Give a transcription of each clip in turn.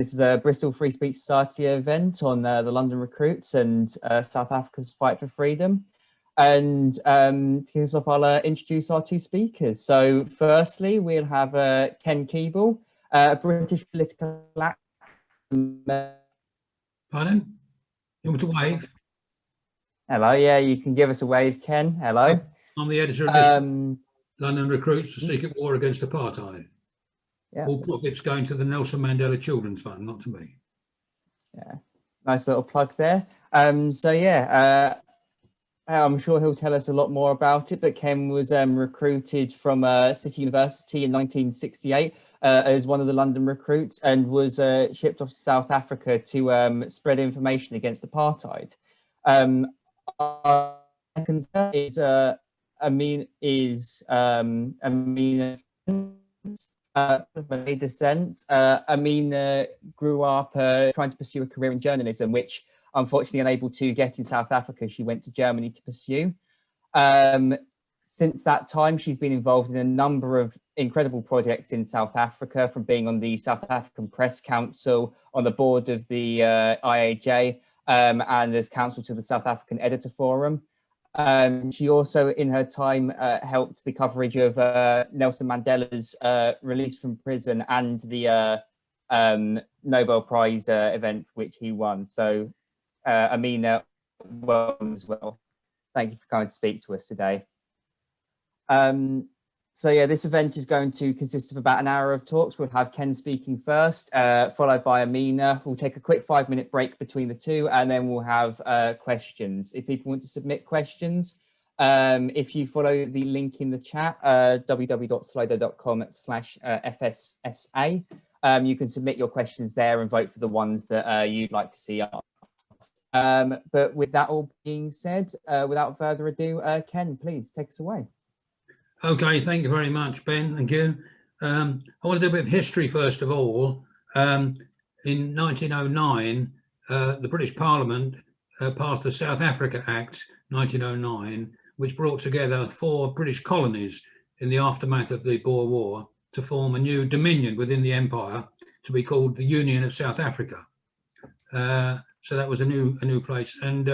This is the Bristol Free Speech Society event on the London recruits and South Africa's fight for freedom. And to kick us off, I'll introduce our two speakers. So firstly, we'll have Ken Keable, a British political activist. Pardon? You want me to wave? Hello, yeah, you can give us a wave, Ken. Hello. I'm the editor of this London Recruits, the Secret War Against Apartheid. Yeah. All profits going to the Nelson Mandela Children's Fund, not to me. Yeah, nice little plug there. So yeah, I'm sure he'll tell us a lot more about it, but Ken was recruited from City University in 1968 as one of the London recruits and was shipped off to South Africa to spread information against apartheid. Our second is Amina of Malay descent. Amina grew up trying to pursue a career in journalism, which unfortunately unable to get in South Africa, she went to Germany to pursue. Since that time, she's been involved in a number of incredible projects in South Africa, from being on the South African Press Council, on the board of the IAJ, and as counsel to the South African Editor Forum. She also, in her time, helped the coverage of Nelson Mandela's release from prison and the Nobel Prize event, which he won. So, Amina, welcome as well. Thank you for coming to speak to us today. So yeah, this event is going to consist of about an hour of talks. We'll have Ken speaking first, followed by Amina. We'll take a quick 5-minute break between the two, and then we'll have questions. If people want to submit questions, if you follow the link in the chat, www.slido.com/FSSA, you can submit your questions there and vote for the ones that you'd like to see asked. But with that all being said, without further ado, Ken, please take us away. Okay, thank you very much, Ben. Thank you. I want to do a bit of history first of all. In 1909, the British Parliament passed the South Africa Act 1909, which brought together 4 British colonies in the aftermath of the Boer War to form a new dominion within the empire to be called the Union of South Africa. So that was a new place, and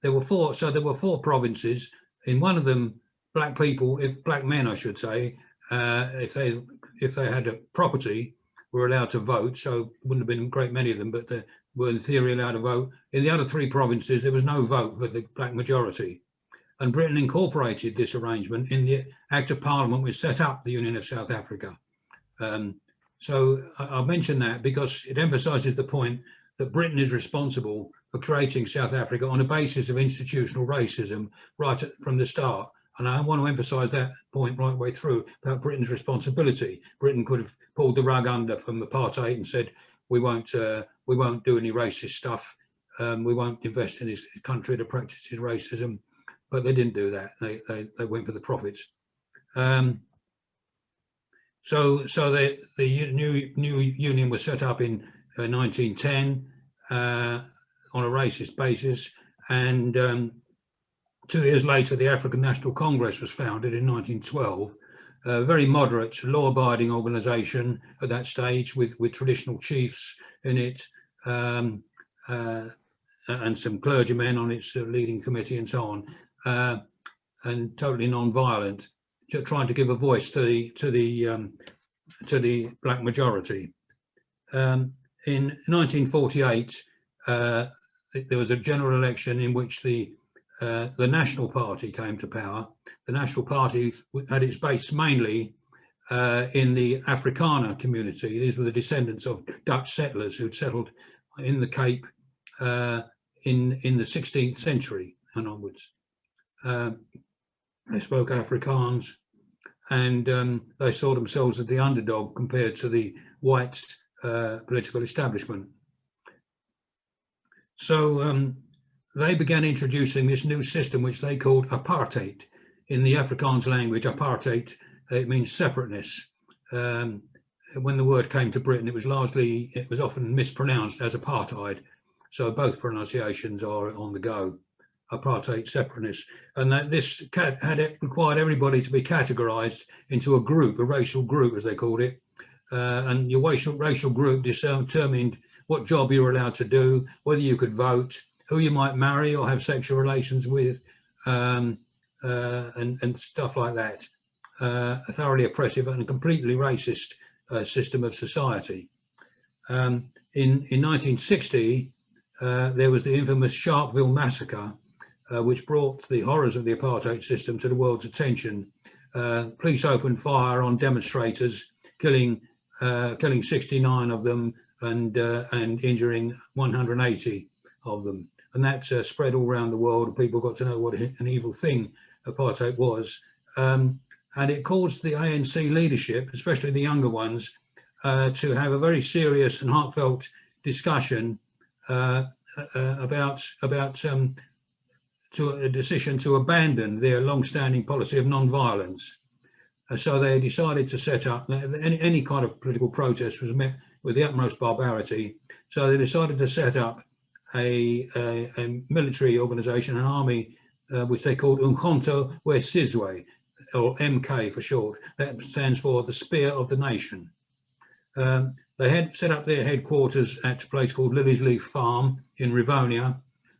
there were 4. So there were 4 provinces. In one of them, black people, black men, I should say, if they had a property, were allowed to vote. So it wouldn't have been a great many of them, but they were in theory allowed to vote. In the other 3 provinces, there was no vote for the black majority. And Britain incorporated this arrangement in the Act of Parliament which set up the Union of South Africa. So I'll mention that because it emphasises the point that Britain is responsible for creating South Africa on a basis of institutional racism right from the start. And I want to emphasise that point right way through about Britain's responsibility. Britain could have pulled the rug under from apartheid and said, we won't do any racist stuff. We won't invest in this country that practices racism. But they didn't do that. They went for the profits. So the new union was set up in 1910 on a racist basis, and 2 years later, the African National Congress was founded in 1912, a very moderate, law-abiding organisation at that stage with traditional chiefs in it and some clergymen on its leading committee and so on, and totally non-violent, trying to give a voice to the black majority. In 1948, there was a general election in which the National Party came to power. The National Party had its base mainly in the Afrikaner community. These were the descendants of Dutch settlers who'd settled in the Cape in the 16th century and onwards. They spoke Afrikaans, and they saw themselves as the underdog compared to the white political establishment. So they began introducing this new system, which they called apartheid. In the Afrikaans language, apartheid, it means separateness. When the word came to Britain, it was often mispronounced as apartheid. So both pronunciations are on the go, apartheid, separateness. And that this required everybody to be categorized into a group, a racial group, as they called it, and your racial group determined what job you were allowed to do, whether you could vote, who you might marry or have sexual relations with, and stuff like that. A thoroughly oppressive and completely racist system of society. In 1960, there was the infamous Sharpeville Massacre, which brought the horrors of the apartheid system to the world's attention. Police opened fire on demonstrators, killing 69 of them and injuring 180 of them. And that spread all around the world. People got to know what an evil thing apartheid was. And it caused the ANC leadership, especially the younger ones, to have a very serious and heartfelt discussion about a decision to abandon their long-standing policy of non-violence. So they decided to set up, any kind of political protest was met with the utmost barbarity. So they decided to set up a military organization, an army, which they called Umkhonto weSizwe, or MK for short. That stands for the Spear of the Nation. They had set up their headquarters at a place called Leaf Farm in Ravonia.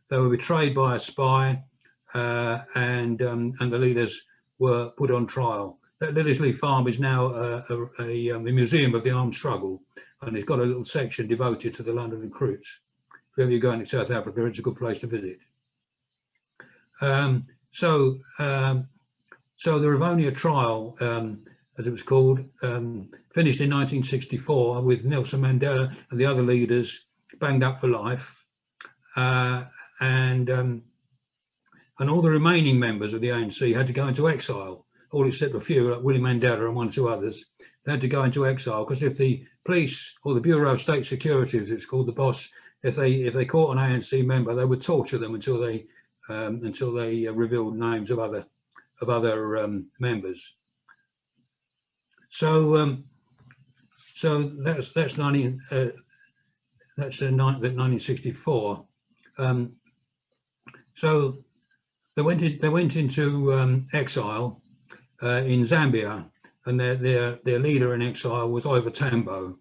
They were betrayed by a spy, and the leaders were put on trial. That Leaf Farm is now a museum of the armed struggle, and it's got a little section devoted to the London recruits. If ever you're going to South Africa, it's a good place to visit. So the Ravonia Trial, as it was called, finished in 1964 with Nelson Mandela and the other leaders banged up for life, and all the remaining members of the ANC had to go into exile, all except a few, like Willie Mandela and one or two others. They had to go into exile because if the police or the Bureau of State Security, as it's called, the boss, if they caught an ANC member, they would torture them until they revealed names of other members. So that's 1964. So they went into exile in Zambia, and their leader in exile was Oliver Tambo,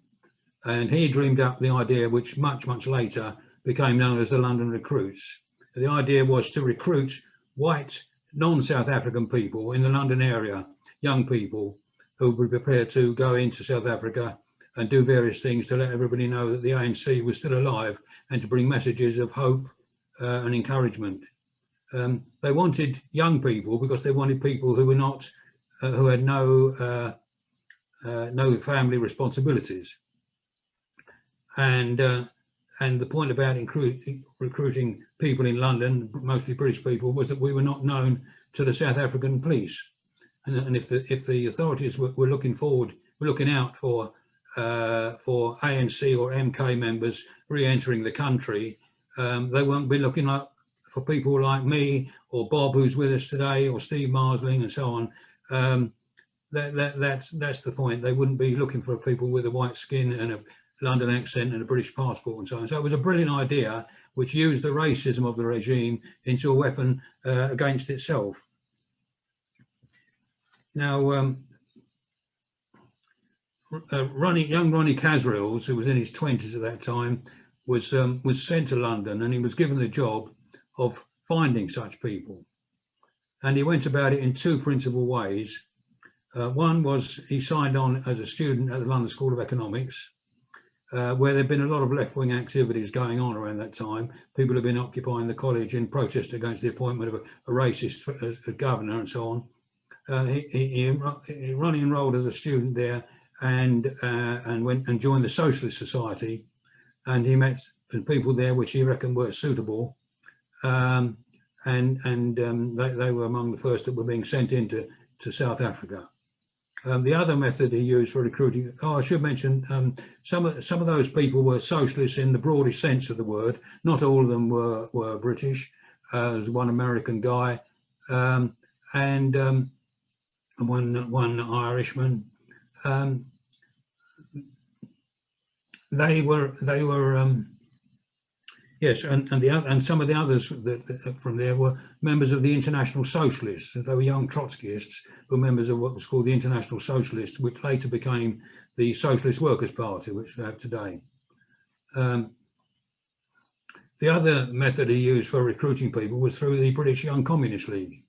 and he dreamed up the idea, which much later became known as the London Recruits. The idea was to recruit white non-South African people in the London area, young people who would be prepared to go into South Africa and do various things to let everybody know that the ANC was still alive, and to bring messages of hope and encouragement. They wanted young people because they wanted people who were not, who had no family responsibilities. And the point about recruiting people in London, mostly British people, was that we were not known to the South African police. And if the authorities were looking out for ANC or MK members re-entering the country, they won't be looking up for people like me or Bob, who's with us today, or Steve Marsling and so on. That's the point. They wouldn't be looking for people with a white skin and a London accent and a British passport and so on. So it was a brilliant idea which used the racism of the regime into a weapon against itself. Now, young Ronnie Casrills, who was in his 20s at that time, was sent to London, and he was given the job of finding such people. And he went about it in two principal ways. One was he signed on as a student at the London School of Economics, where there'd been a lot of left-wing activities going on around that time. People had been occupying the college in protest against the appointment of a racist as governor and so on. Ronnie enrolled as a student there and went and joined the Socialist Society, and he met people there which he reckoned were suitable, and they were among the first that were being sent into South Africa. The other method he used for recruiting, I should mention, some of those people were socialists in the broadest sense of the word. Not all of them were British. There was one American guy, and one Irishman. They were yes, and some of the others from there were members of the International Socialists. They were young Trotskyists who were members of what was called the International Socialists, which later became the Socialist Workers' Party, which we have today. The other method he used for recruiting people was through the British Young Communist League.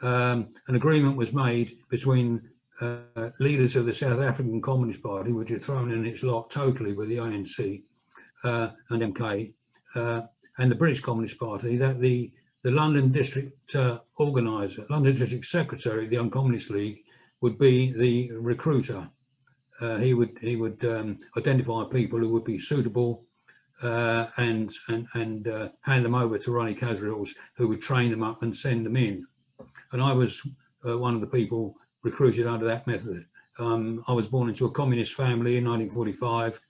An agreement was made between leaders of the South African Communist Party, which had thrown in its lot totally with the ANC and MK, and the British Communist Party, that the London District organiser, London District Secretary of the Young Communist League, would be the recruiter. He would identify people who would be suitable and hand them over to Ronnie Casriels, who would train them up and send them in. And I was one of the people recruited under that method. I was born into a communist family in 1945.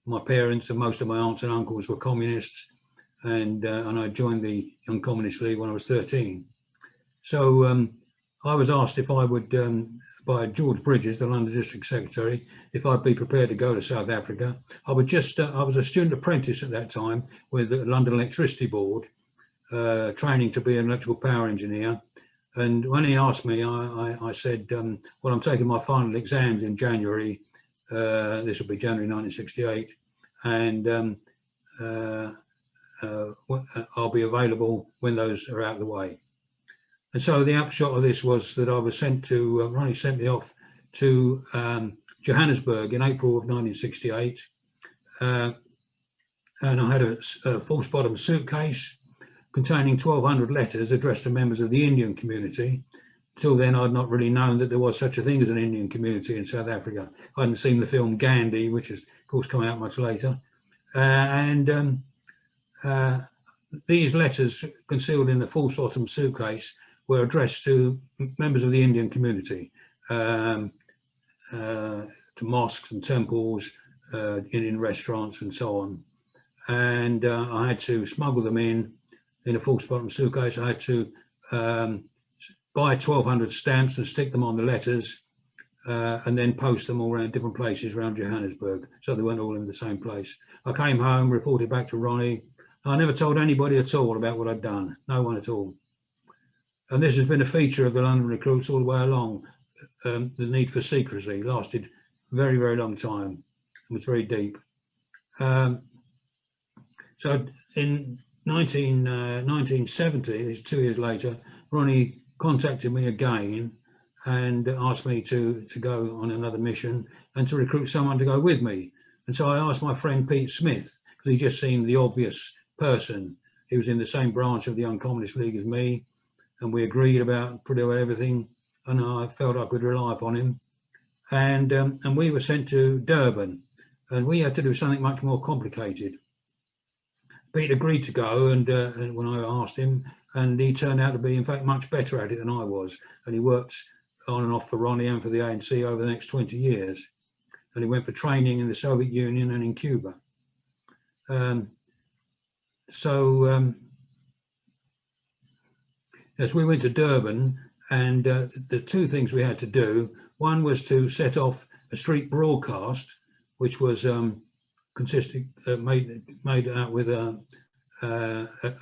My parents and most of my aunts and uncles were communists, and I joined the Young Communist League when I was 13. So I was asked if I would, by George Bridges, the London District Secretary, if I'd be prepared to go to South Africa. I was a student apprentice at that time with the London Electricity Board, training to be an electrical power engineer. And when he asked me, I said, well, I'm taking my final exams in January. This will be January 1968. And I'll be available when those are out of the way. And so the upshot of this was that I was sent to, Ronnie sent me off to Johannesburg in April of 1968. And I had a false bottom suitcase containing 1,200 letters addressed to members of the Indian community. Till then, I'd not really known that there was such a thing as an Indian community in South Africa. I hadn't seen the film Gandhi, which has, of course, come out much later. These letters concealed in the false bottom suitcase were addressed to members of the Indian community, to mosques and temples, in restaurants and so on. And I had to smuggle them in a false bottom suitcase. I had to buy 1,200 stamps and stick them on the letters, and then post them all around different places around Johannesburg, so they weren't all in the same place. I came home, reported back to Ronnie. I never told anybody at all about what I'd done, no one at all. And this has been a feature of the London recruits all the way along. The need for secrecy lasted a very, very long time. It was very deep. So in 1970, 2 years later, Ronnie contacted me again and asked me to go on another mission and to recruit someone to go with me. And so I asked my friend Pete Smith, because he just seemed the obvious person. He was in the same branch of the Young Communist League as me, and we agreed about pretty well everything, and I felt I could rely upon him. And we were sent to Durban, and we had to do something much more complicated. Pete agreed to go, and when I asked him, and he turned out to be, in fact, much better at it than I was. And he worked on and off for Ronnie and for the ANC over the next 20 years. And he went for training in the Soviet Union and in Cuba. As we went to Durban, and the two things we had to do, one was to set off a street broadcast, which was made out with a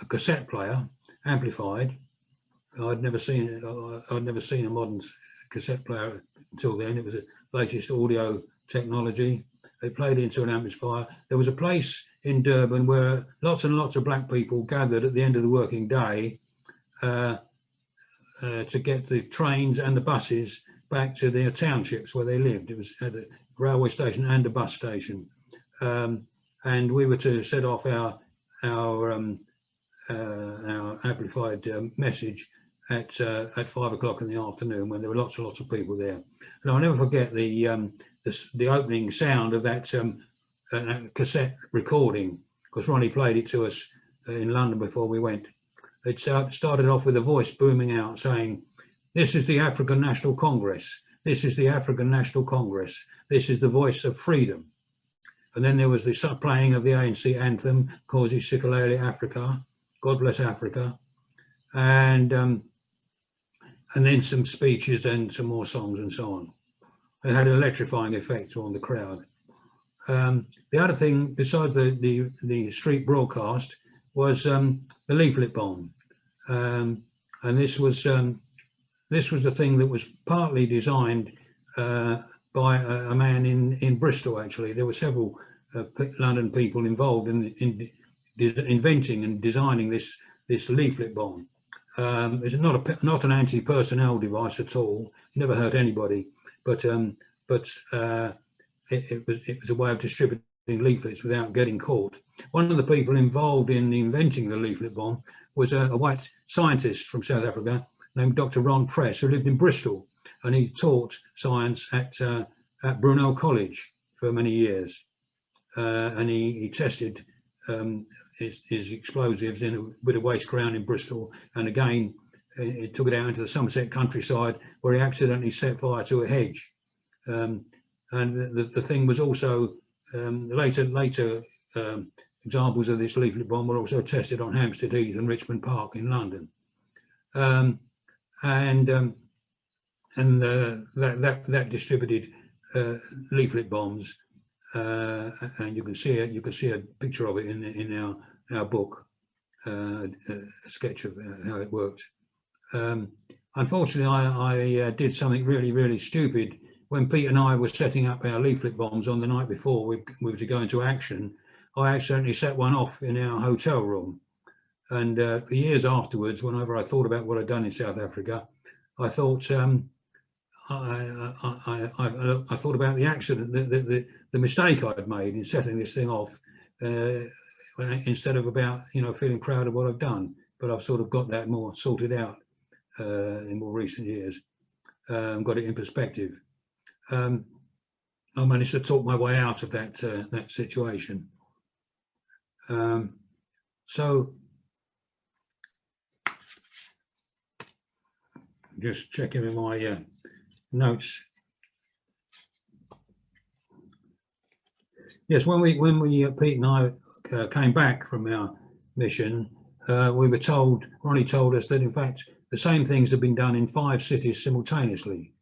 cassette player, amplified. I'd never seen a modern cassette player until then. It was the latest audio technology. They played into an amplifier. There was a place in Durban where lots and lots of black people gathered at the end of the working day to get the trains and the buses back to their townships where they lived. It was at a railway station and a bus station. And we were to set off our amplified message at 5 o'clock in the afternoon, when there were lots and lots of people there. And I'll never forget the opening sound of that cassette recording, because Ronnie played it to us in London before we went. It started off with a voice booming out saying, "This is the African National Congress. This is the African National Congress. This is the voice of freedom." And then there was the playing of the ANC anthem, Kosi Sikelele Africa, God Bless Africa. And then some speeches and some more songs and so on. It had an electrifying effect on the crowd. The other thing, besides the street broadcast, was the Leaflet Bomb. And this was the thing that was partly designed by a man in Bristol. Actually, there were several London people involved in inventing and designing this leaflet bomb. It's not an anti-personnel device at all. Never hurt anybody, but it was a way of distributing leaflets without getting caught. One of the people involved in inventing the leaflet bomb was a white scientist from South Africa named Dr. Ron Press, who lived in Bristol, and he taught science at Brunel College for many years, and he tested his explosives in a bit of waste ground in Bristol, and again it took it out into the Somerset countryside, where he accidentally set fire to a hedge, and the thing was also later examples of this leaflet bomb were also tested on Hampstead Heath and Richmond Park in London, that distributed leaflet bombs, and you can see a picture of it in our book, a sketch of how it worked. Unfortunately, I did something really stupid. When Pete and I were setting up our leaflet bombs on the night before we were to go into action, I accidentally set one off in our hotel room. And for years afterwards, whenever I thought about what I'd done in South Africa, I thought I thought about the accident, the mistake I'd made in setting this thing off, instead of about feeling proud of what I've done. But I've sort of got that more sorted out in more recent years, got it in perspective. I managed to talk my way out of that situation. So just checking in my notes. Yes, when we Pete and I came back from our mission, we were told, Ronnie told us that in fact the same things had been done in 5 cities simultaneously.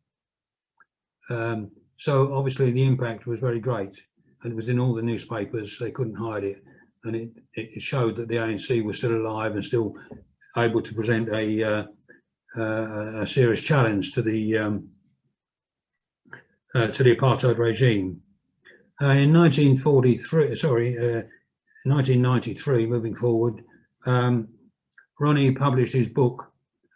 So obviously the impact was very great, and it was in all the newspapers. They couldn't hide it, and it showed that the ANC was still alive and still able to present a serious challenge to the apartheid regime. In 1993, moving forward, Ronnie published his book,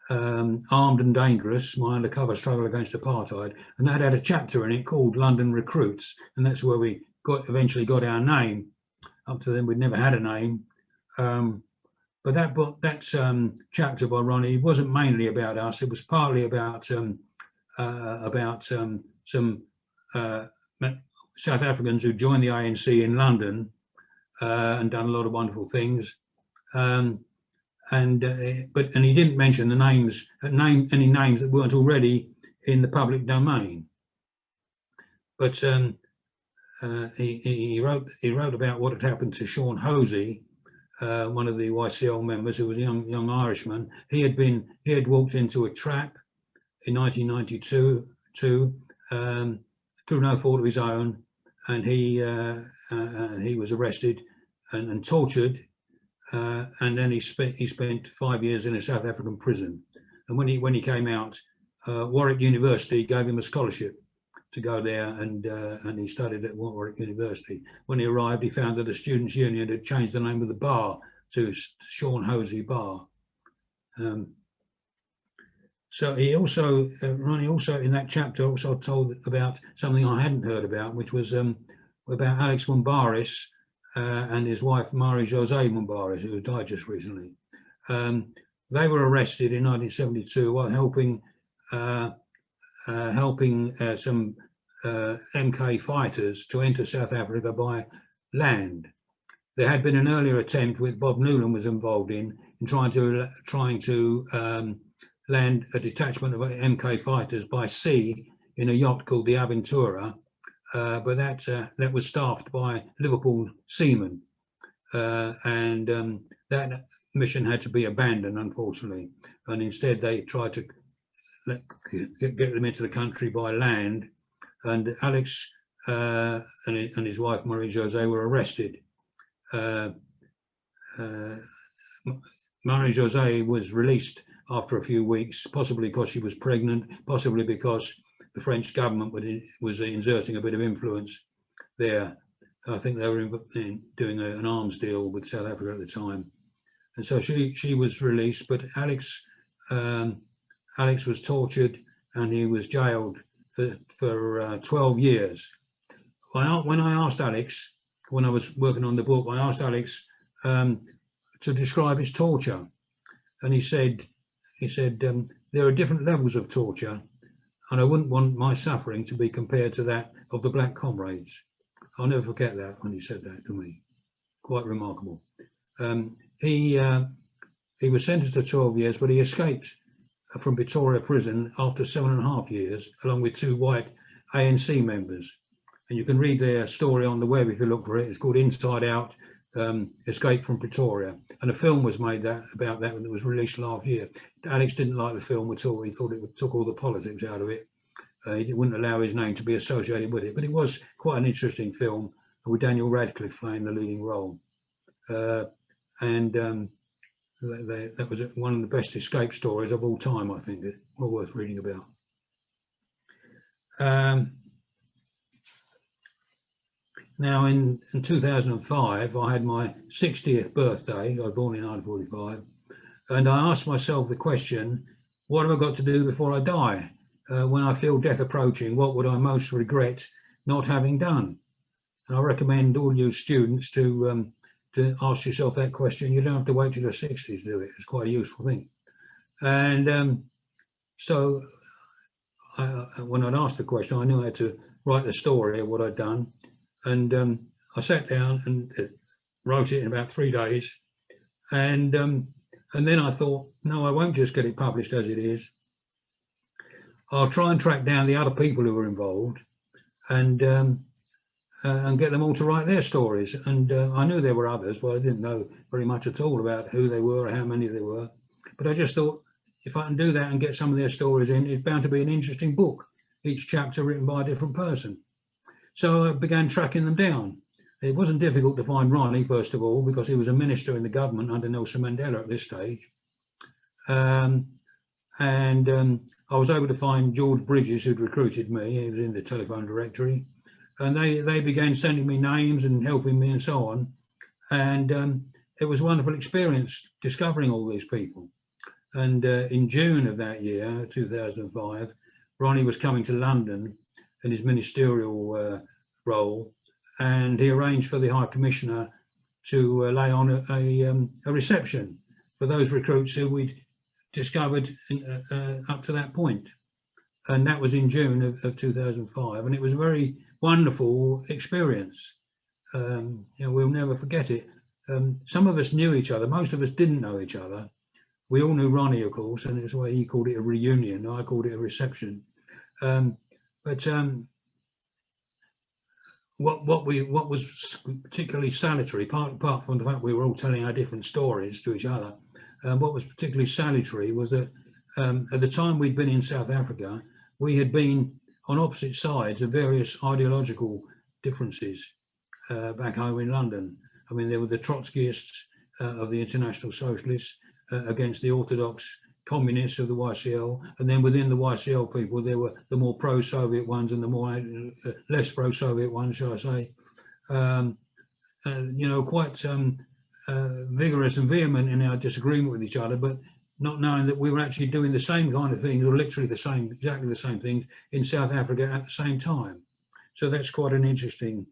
Armed and Dangerous, My Undercover Struggle Against Apartheid, and that had a chapter in it called London Recruits, and that's where we eventually got our name. Up to then we'd never had a name, but that book, that chapter by Ronnie, wasn't mainly about us. It was partly about some South Africans who joined the ANC in London and done a lot of wonderful things. And he didn't mention the names, any names that weren't already in the public domain. But he wrote about what had happened to Sean Hosey, one of the YCL members, who was a young Irishman. He had walked into a trap in 1992 through no fault of his own, and he was arrested and tortured. And then he spent 5 years in a South African prison. And when he came out, Warwick University gave him a scholarship to go there, and he studied at Warwick University. When he arrived, he found that the Students' Union had changed the name of the bar to Sean Hosey Bar. So he also, Ronnie also in that chapter also told about something I hadn't heard about, which was about Alex Mumbaris and his wife Marie-José Mumbaris, who died just recently. They were arrested in 1972 while helping some MK fighters to enter South Africa by land. There had been an earlier attempt, which Bob Newland was involved in trying to land a detachment of MK fighters by sea in a yacht called the Aventura, but that was staffed by Liverpool seamen, and that mission had to be abandoned, unfortunately, and instead they tried to get them into the country by land, and Alex and his wife Marie-José were arrested. Marie-José was released after a few weeks, possibly because she was pregnant, possibly because the French government was exerting a bit of influence there. I think they were doing an arms deal with South Africa at the time. And so she was released, but Alex was tortured and he was jailed for 12 years. When I asked Alex, when I was working on the book, I asked Alex to describe his torture, and he said there are different levels of torture, and I wouldn't want my suffering to be compared to that of the black comrades. I'll never forget that when he said that to me. Quite remarkable. He was sentenced to 12 years, but he escaped from Pretoria prison after 7.5 years, along with 2 white ANC members. And you can read their story on the web if you look for it. It's called Inside Out, Escape from Pretoria. And a film was made about that when it was released last year. Alex didn't like the film at all. He thought it took all the politics out of it. He wouldn't allow his name to be associated with it. But it was quite an interesting film with Daniel Radcliffe playing the leading role. That was one of the best escape stories of all time, I think. Well worth reading about. Now, in 2005, I had my 60th birthday. I was born in 1945. And I asked myself the question, what have I got to do before I die? When I feel death approaching, what would I most regret not having done? And I recommend all you students to ask yourself that question. You don't have to wait till you're 60 to do it. It's quite a useful thing. And so when I'd asked the question, I knew I had to write the story of what I'd done. And I sat down and wrote it in about 3 days. And then I thought, no, I won't just get it published as it is. I'll try and track down the other people who were involved and get them all to write their stories. And I knew there were others, but I didn't know very much at all about who they were or how many there were. But I just thought, if I can do that and get some of their stories in, it's bound to be an interesting book, each chapter written by a different person. So I began tracking them down. It wasn't difficult to find Ronnie, first of all, because he was a minister in the government under Nelson Mandela at this stage. I was able to find George Bridges, who'd recruited me. He was in the telephone directory. And they began sending me names and helping me and so on. And it was a wonderful experience discovering all these people. And in June of that year, 2005, Ronnie was coming to London in his ministerial role, and he arranged for the High Commissioner to lay on a reception for those recruits who we'd discovered up to that point. And that was in June of 2005, and it was a very wonderful experience. We'll never forget it. Some of us knew each other, most of us didn't know each other. We all knew Ronnie, of course, and that's why he called it a reunion. I called it a reception. What was particularly salutary, apart from the fact we were all telling our different stories to each other, what was particularly salutary was that at the time we'd been in South Africa, we had been on opposite sides of various ideological differences back home in London. I mean, there were the Trotskyists of the International Socialists against the Orthodox Communists of the YCL, and then within the YCL people there were the more pro-Soviet ones and the more less pro-Soviet ones, shall I say. Quite vigorous and vehement in our disagreement with each other, but not knowing that we were actually doing the same kind of things, or literally exactly the same things in South Africa at the same time. So that's quite an interesting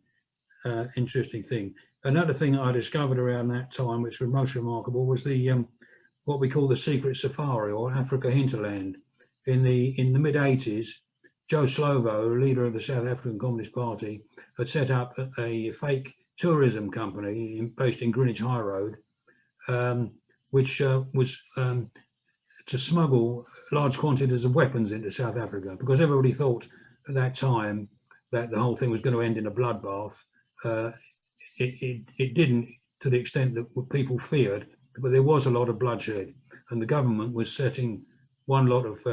thing. Another thing I discovered around that time, which was most remarkable, was the what we call the secret safari, or Africa hinterland. In the mid-80s, Joe Slovo, leader of the South African Communist Party, had set up a fake tourism company based in Greenwich High Road, which was to smuggle large quantities of weapons into South Africa, because everybody thought at that time that the whole thing was going to end in a bloodbath. It didn't, to the extent that people feared, but there was a lot of bloodshed, and the government was setting one lot of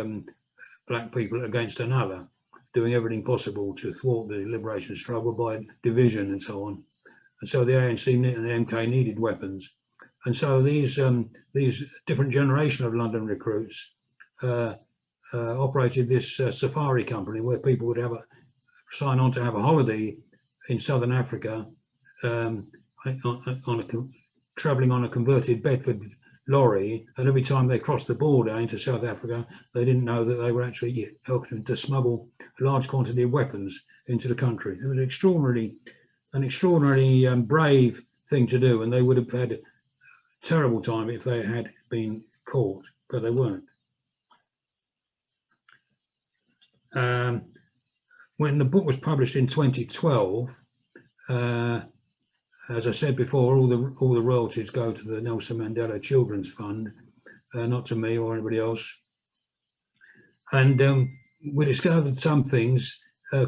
black people against another, doing everything possible to thwart the liberation struggle by division and so on. And so the ANC and the MK needed weapons. And so these different generation of London recruits operated this safari company where people would sign on to have a holiday in southern Africa, travelling on a converted Bedford lorry, and every time they crossed the border into South Africa, they didn't know that they were actually helping to smuggle a large quantity of weapons into the country. It was an extraordinarily brave thing to do, and they would have had a terrible time if they had been caught, but they weren't. When the book was published in 2012, as I said before, all the royalties go to the Nelson Mandela Children's Fund, not to me or anybody else. And we discovered some things,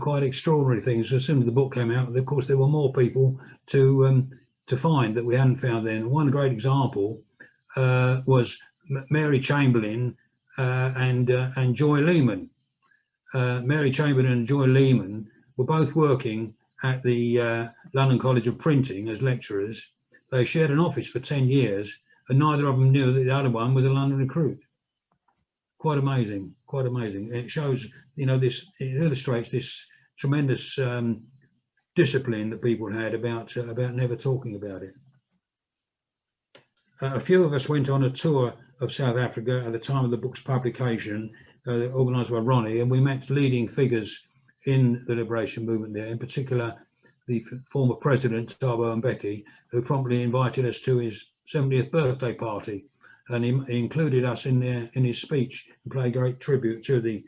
quite extraordinary things. As soon as the book came out, of course, there were more people to find that we hadn't found then. One great example was Mary Chamberlain and Joy Lehman. Mary Chamberlain and Joy Lehman were both working at the London College of Printing as lecturers. They shared an office for 10 years, and neither of them knew that the other one was a London recruit. Quite amazing, quite amazing. And it shows, it illustrates this tremendous discipline that people had about never talking about it. A few of us went on a tour of South Africa at the time of the book's publication, organised by Ronnie, and we met leading figures in the liberation movement there, in particular the former president, Thabo Mbeki, who promptly invited us to his 70th birthday party, and he included us in his speech and played great tribute to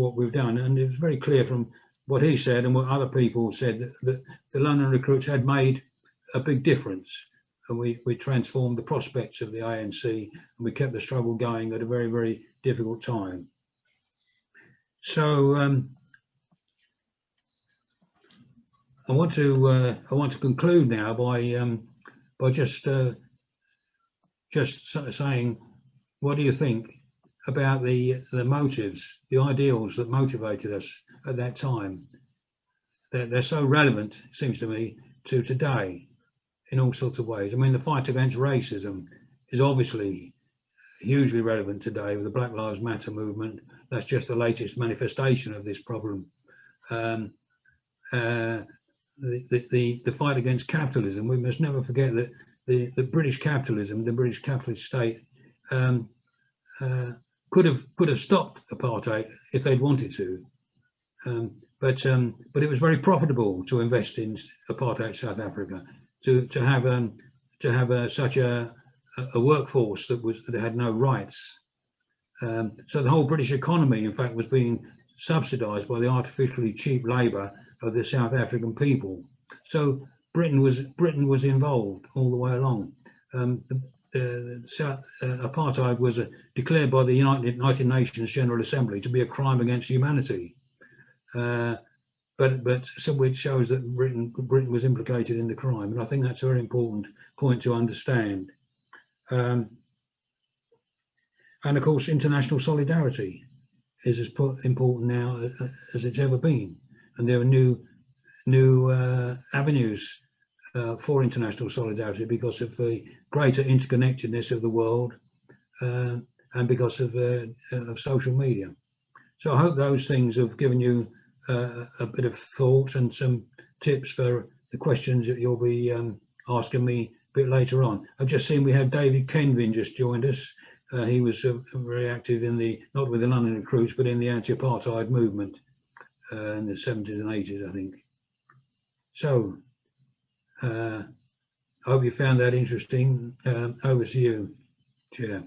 what we've done. And it was very clear from what he said and what other people said that the London recruits had made a big difference, and we transformed the prospects of the ANC, and we kept the struggle going at a very, very difficult time. So I want to conclude now by just saying, what do you think about the motives, the ideals that motivated us at that time? They're so relevant, it seems to me, to today in all sorts of ways. I mean, the fight against racism is obviously hugely relevant today with the Black Lives Matter movement. That's just the latest manifestation of this problem. The fight against capitalism, we must never forget that the British capitalism, the British capitalist state, could have stopped apartheid if they'd wanted to, but it was very profitable to invest in apartheid South Africa, to have such a workforce that had no rights. So the whole British economy, in fact, was being subsidised by the artificially cheap labour of the South African people. So Britain was involved all the way along. Apartheid was declared by the United Nations General Assembly to be a crime against humanity, but which shows that Britain was implicated in the crime, and I think that's a very important point to understand. And of course, international solidarity is as important now as it's ever been, and there are new avenues for international solidarity because of the greater interconnectedness of the world and because of social media. So I hope those things have given you a bit of thought and some tips for the questions that you'll be asking me a bit later on. I've just seen we have David Kenvin just joined us. He was very active in not with the London recruits, but in the anti-apartheid movement in the 70s and 80s, I think. So I hope you found that interesting. Over to you, Chair.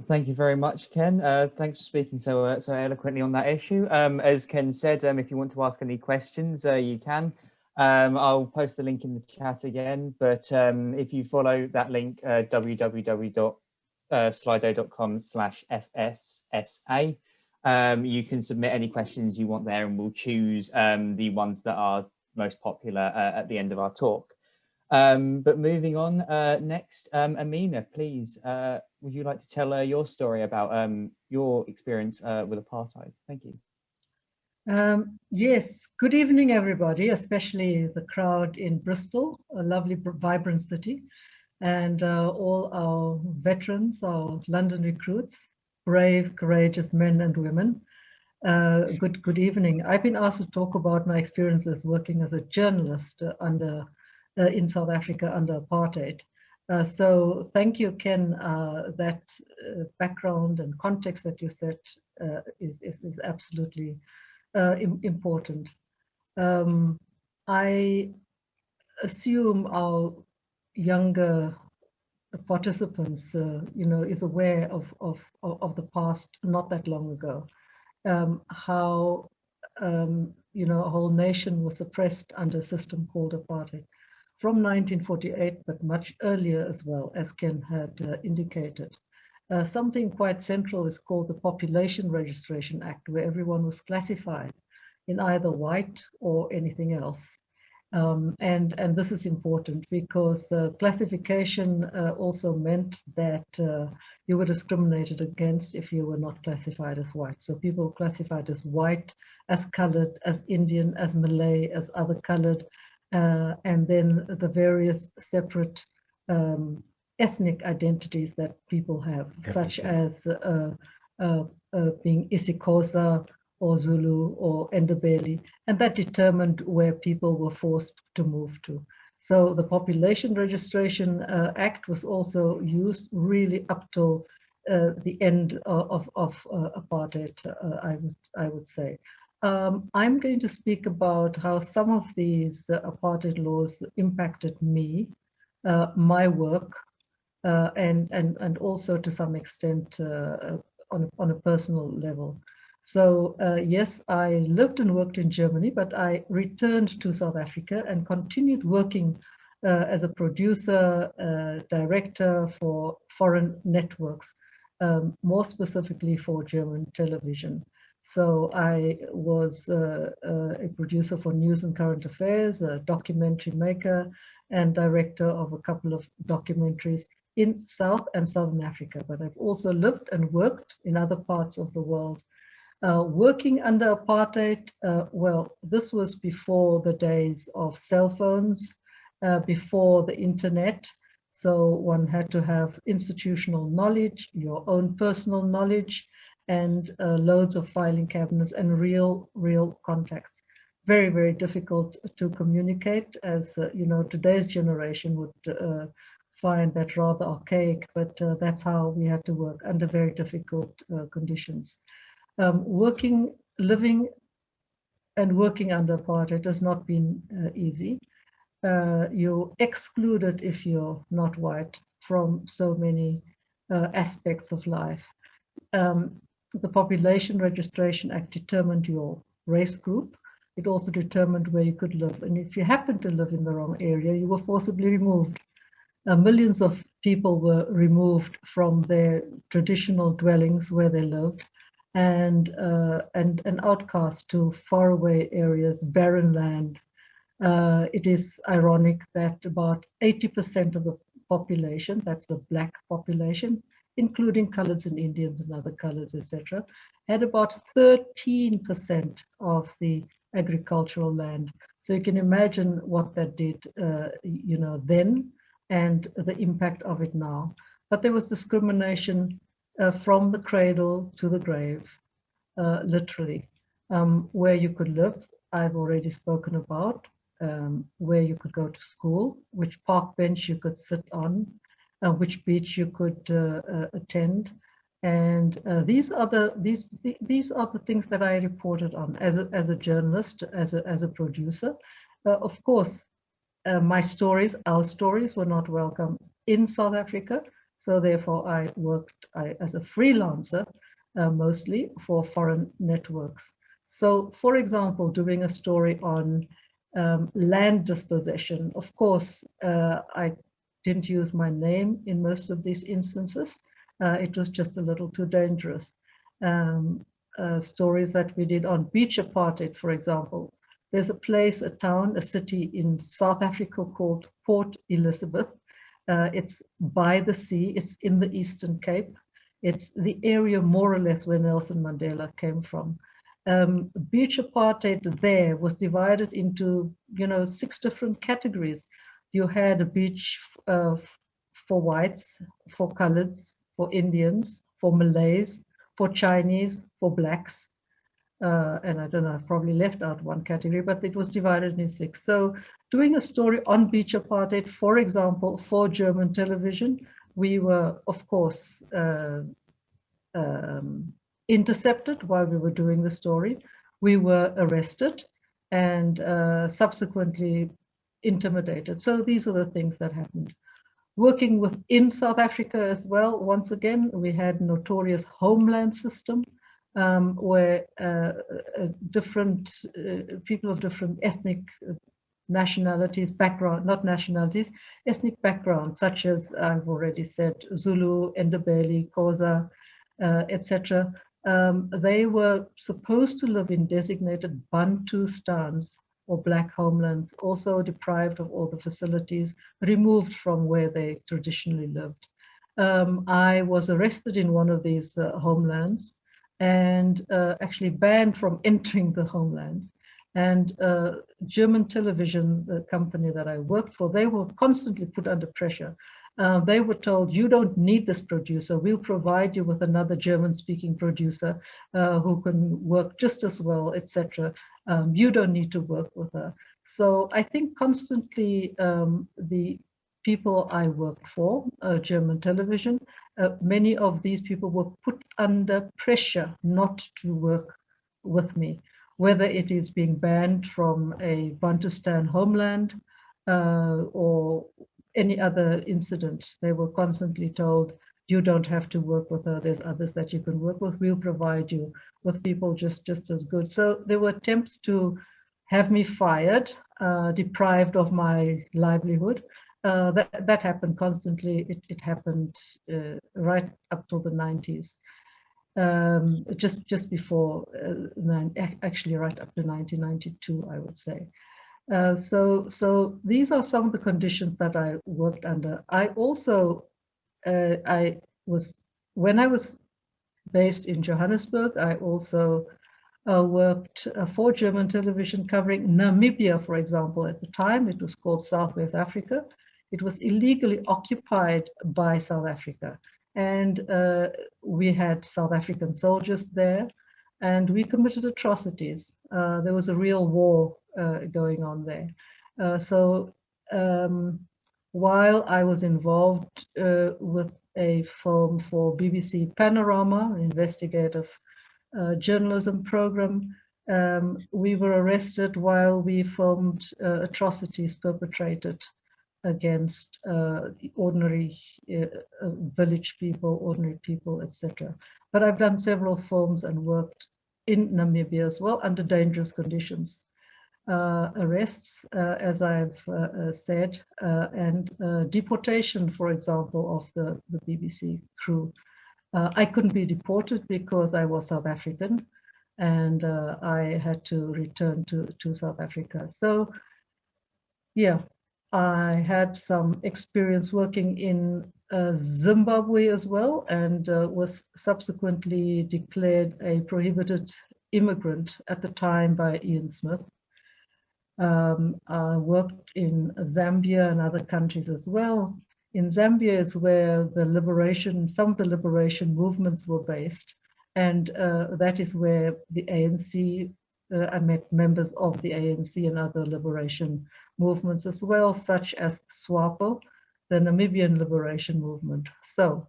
Thank you very much, Ken. Thanks for speaking so eloquently on that issue. As Ken said, if you want to ask any questions, you can. I'll post the link in the chat again, but if you follow that link, www.slido.com/FSSA, you can submit any questions you want there, and we'll choose the ones that are most popular at the end of our talk. But moving on, next, Amina, please, would you like to tell your story about your experience with apartheid? Thank you. Yes, good evening, everybody, especially the crowd in Bristol, a lovely, vibrant city, and all our veterans, our London recruits. brave, courageous men and women. Good evening. I've been asked to talk about my experiences working as a journalist in South Africa under apartheid. So thank you, Ken. That background and context that you set is absolutely important. I assume our younger participants, is aware of the past not that long ago, how a whole nation was suppressed under a system called apartheid from 1948, but much earlier as well, as Ken had indicated. Something quite central is called the Population Registration Act, where everyone was classified in either white or anything else. And this is important because classification also meant that you were discriminated against if you were not classified as white. So people classified as white, as colored, as Indian, as Malay, as other colored, and then the various separate ethnic identities that people have, such as being isiXhosa, or Zulu, or Ndebele, and that determined where people were forced to move to. So the Population Registration Act was also used really up till the end of apartheid, I would say. I'm going to speak about how some of these apartheid laws impacted me, my work, and also to some extent on a personal level. So yes, I lived and worked in Germany, but I returned to South Africa and continued working as a producer, director for foreign networks, more specifically for German television. So I was a producer for news and current affairs, a documentary maker, and director of a couple of documentaries in South and Southern Africa. But I've also lived and worked in other parts of the world. Working under apartheid, well, this was before the days of cell phones, before the internet. So one had to have institutional knowledge, your own personal knowledge, and loads of filing cabinets and real contacts. Very, very difficult to communicate, as today's generation would find that rather archaic, but that's how we had to work under very difficult conditions. Living and working under apartheid has not been easy. You're excluded if you're not white from so many aspects of life. The Population Registration Act determined your race group. It also determined where you could live. And if you happened to live in the wrong area, you were forcibly removed. Millions of people were removed from their traditional dwellings where they lived, and outcast to faraway areas, barren land. It is ironic that about 80% of the population, that's the Black population, including coloreds and Indians and other colors, etc., had about 13% of the agricultural land. So you can imagine what that did, then, and the impact of it now. But there was discrimination from the cradle to the grave, literally. Where you could live, I've already spoken about. Where you could go to school, which park bench you could sit on, which beach you could attend. And these are the things that I reported on as a journalist, as a producer. Of course, our stories were not welcome in South Africa. So therefore I worked as a freelancer, mostly for foreign networks. So for example, doing a story on land dispossession, of course, I didn't use my name in most of these instances. It was just a little too dangerous. Stories that we did on beach apartheid, for example. There's a place, a town, a city in South Africa called Port Elizabeth. It's by the sea, it's in the Eastern Cape. It's the area more or less where Nelson Mandela came from. Beach apartheid there was divided into, 6 different categories. You had a beach for whites, for coloreds, for Indians, for Malays, for Chinese, for blacks. And I don't know, I've probably left out one category, but it was divided into 6. So doing a story on beach apartheid, for example, for German television, we were, of course, intercepted while we were doing the story. We were arrested and subsequently intimidated. So these are the things that happened. Working within South Africa as well, once again, we had notorious homeland system where different people of different ethnic nationalities, background, not nationalities, ethnic backgrounds, such as I've already said, Zulu, Ndebele, Xhosa, etc. They were supposed to live in designated Bantustans or black homelands, also deprived of all the facilities, removed from where they traditionally lived. I was arrested in one of these homelands and actually banned from entering the homeland. And German television, the company that I worked for, they were constantly put under pressure. They were told, you don't need this producer. We'll provide you with another German-speaking producer who can work just as well, etc. You don't need to work with her. So I think constantly the people I worked for, German television, many of these people were put under pressure not to work with me, whether it is being banned from a Bantustan homeland or any other incident. They were constantly told, you don't have to work with her, there's others that you can work with, we'll provide you with people just as good. So there were attempts to have me fired, deprived of my livelihood. That happened constantly. It happened right up till the 90s. Just before, actually right up to 1992, I would say. So these are some of the conditions that I worked under. I also, when I was based in Johannesburg, I also worked for German television covering Namibia, for example. At the time, it was called South West Africa. It was illegally occupied by South Africa. And we had South African soldiers there, and we committed atrocities. There was a real war going on there. While I was involved with a film for BBC Panorama, an investigative journalism program, we were arrested while we filmed atrocities perpetrated against ordinary village people, ordinary people, etc. But I've done several films and worked in Namibia as well under dangerous conditions. Arrests, as I've said, and deportation, for example, of the BBC crew. I couldn't be deported because I was South African, and I had to return to South Africa. So, yeah, I had some experience working in Zimbabwe as well, and was subsequently declared a prohibited immigrant at the time by Ian Smith. I worked in Zambia and other countries as well. In Zambia is where some of the liberation movements were based, and that is where the ANC, I met members of the ANC and other liberation movements as well, such as SWAPO, the Namibian Liberation Movement. So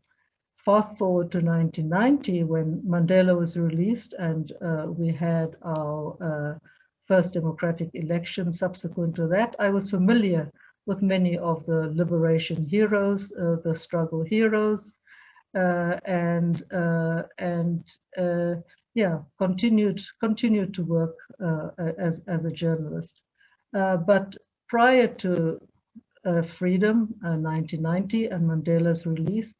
fast forward to 1990 when Mandela was released, and we had our first democratic election. Subsequent to that, I was familiar with many of the liberation heroes, the struggle heroes, yeah, continued to work as a journalist. But prior to freedom, 1990, and Mandela's release,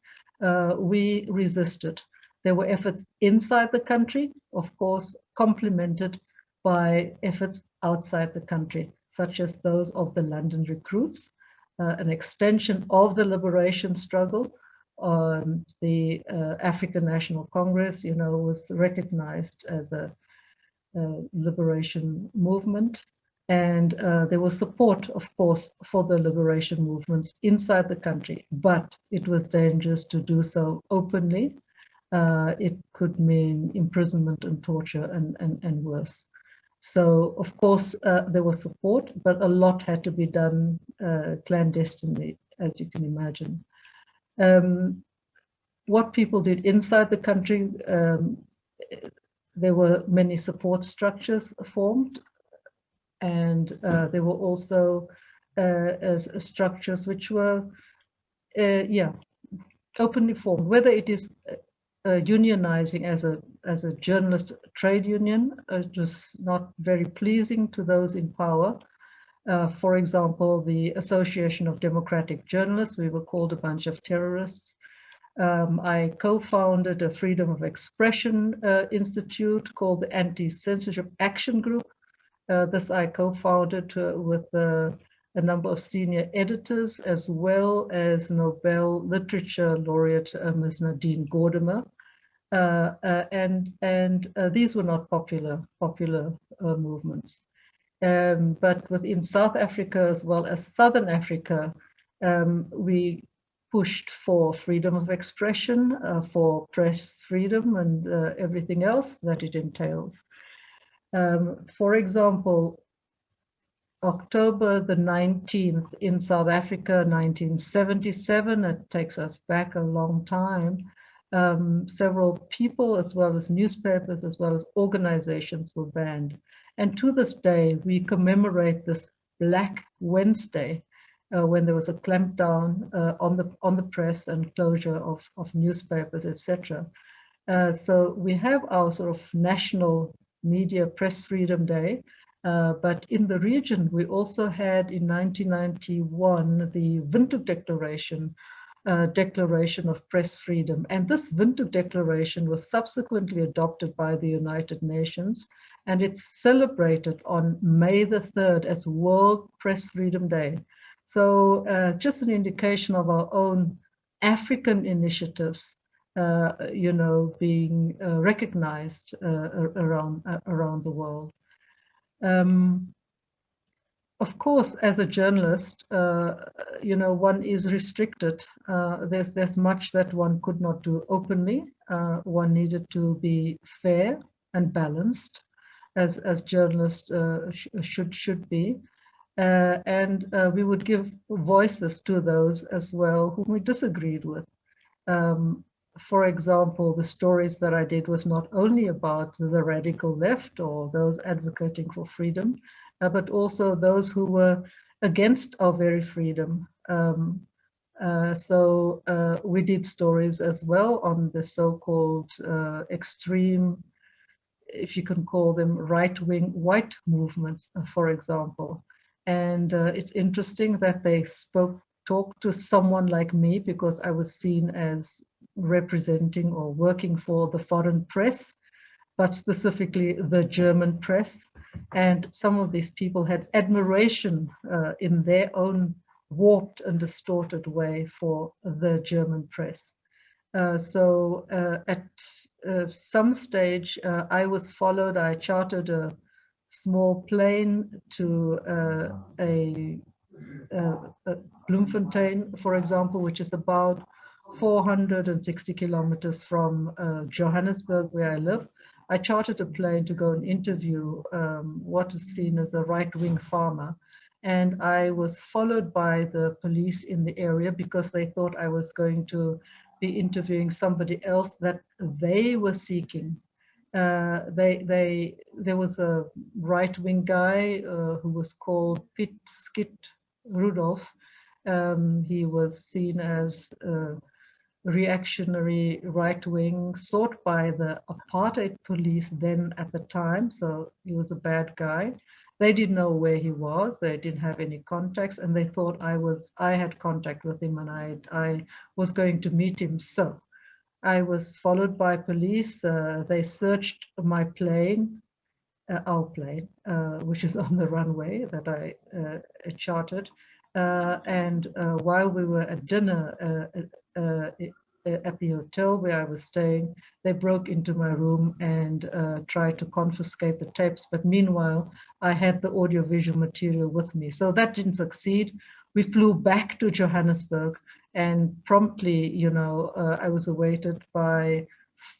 we resisted. There were efforts inside the country, of course, complemented by efforts outside the country, such as those of the London recruits, an extension of the liberation struggle. The African National Congress, was recognized as a liberation movement. And there was support, of course, for the liberation movements inside the country, but it was dangerous to do so openly it could mean imprisonment and torture and worse. So, of course, there was support, but a lot had to be done clandestinely, as you can imagine. What people did inside the country, there were many support structures formed, and there were also structures which were, openly formed. Whether it is unionizing as a journalist trade union, it was not very pleasing to those in power. For example, the Association of Democratic Journalists, we were called a bunch of terrorists. I co-founded a freedom of expression institute called the Anti-Censorship Action Group. This I co-founded with a number of senior editors, as well as Nobel Literature Laureate Ms. Nadine Gordimer. And these were not popular movements. But within South Africa, as well as Southern Africa, we pushed for freedom of expression, for press freedom, and everything else that it entails. For example, October the 19th in South Africa, 1977, it takes us back a long time. Several people, as well as newspapers, as well as organizations, were banned. And to this day, we commemorate this Black Wednesday, when there was a clampdown on the press and closure of newspapers, etc. So we have our sort of national media press freedom day, but in the region we also had in 1991 the Windhoek Declaration of Press Freedom, and this Windhoek Declaration was subsequently adopted by the United Nations, and it's celebrated on May the 3rd as World Press Freedom Day. So just an indication of our own African initiatives, being recognized around the world. Of course, as a journalist, one is restricted. There's much that one could not do openly. One needed to be fair and balanced, as journalists should be. And we would give voices to those as well whom we disagreed with. For example, the stories that I did was not only about the radical left or those advocating for freedom, but also those who were against our very freedom. So we did stories as well on the so-called extreme, if you can call them, right-wing white movements, for example. And it's interesting that they talked to someone like me because I was seen as representing or working for the foreign press, but specifically the German press. And some of these people had admiration in their own warped and distorted way for the German press. So at some stage, I was followed. I chartered a small plane to Bloemfontein, for example, which is about 460 kilometers from Johannesburg, where I live. I chartered a plane to go and interview what is seen as a right-wing farmer. And I was followed by the police in the area because they thought I was going to be interviewing somebody else that they were seeking. There was a right-wing guy who was called Piet Skit Rudolph. He was seen as reactionary right-wing, sought by the apartheid police then at the time, so he was a bad guy. They didn't know where he was, they didn't have any contacts, and they thought I had contact with him and I was going to meet him. So I was followed by police. They searched my plane, our plane, which is on the runway that I chartered. And while we were at dinner at the hotel where I was staying, they broke into my room and tried to confiscate the tapes. But meanwhile, I had the audiovisual material with me. So that didn't succeed. We flew back to Johannesburg, and promptly, I was awaited by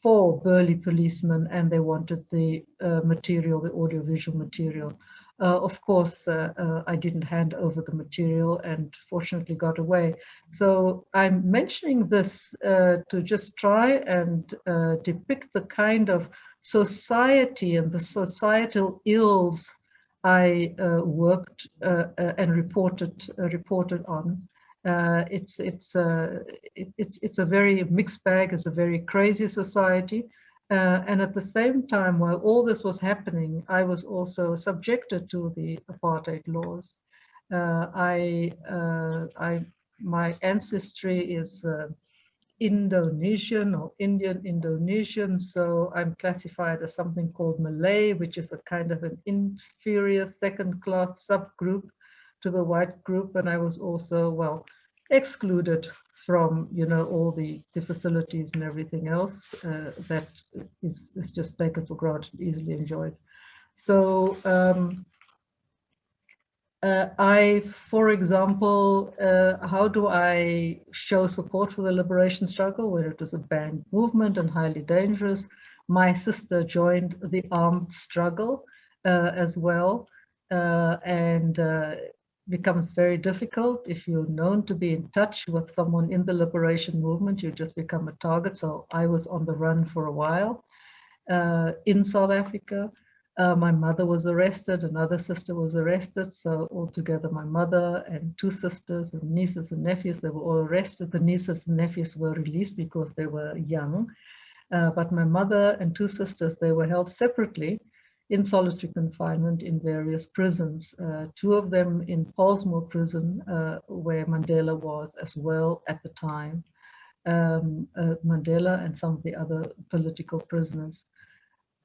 4 burly policemen, and they wanted the material, the audiovisual material. Of course, I didn't hand over the material and fortunately got away. So I'm mentioning this to just try and depict the kind of society and the societal ills I worked and reported on. It's a very mixed bag. It's a very crazy society. And at the same time, while all this was happening, I was also subjected to the apartheid laws. My ancestry is Indonesian or Indian Indonesian, so I'm classified as something called Malay, which is a kind of an inferior second-class subgroup to the white group, and I was also, well, excluded from, you know, all the facilities and everything else that is just taken for granted, easily enjoyed. So for example, how do I show support for the liberation struggle where it was a banned movement and highly dangerous? My sister joined the armed struggle as well, and becomes very difficult. If you're known to be in touch with someone in the liberation movement, you just become a target. So I was on the run for a while in South Africa. My mother was arrested, another sister was arrested. So altogether, my mother and 2 sisters and nieces and nephews, they were all arrested. The nieces and nephews were released because they were young. But my mother and 2 sisters, they were held separately in solitary confinement in various prisons. 2 of them in Pollsmoor prison, where Mandela was as well at the time. Mandela and some of the other political prisoners.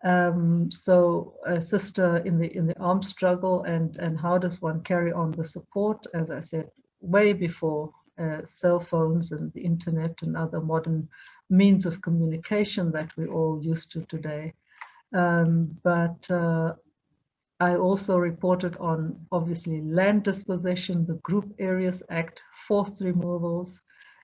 So a sister in the armed struggle, and how does one carry on the support, as I said, way before cell phones and the internet and other modern means of communication that we're all used to today. But I also reported on, obviously, land dispossession, the Group Areas Act, forced removals.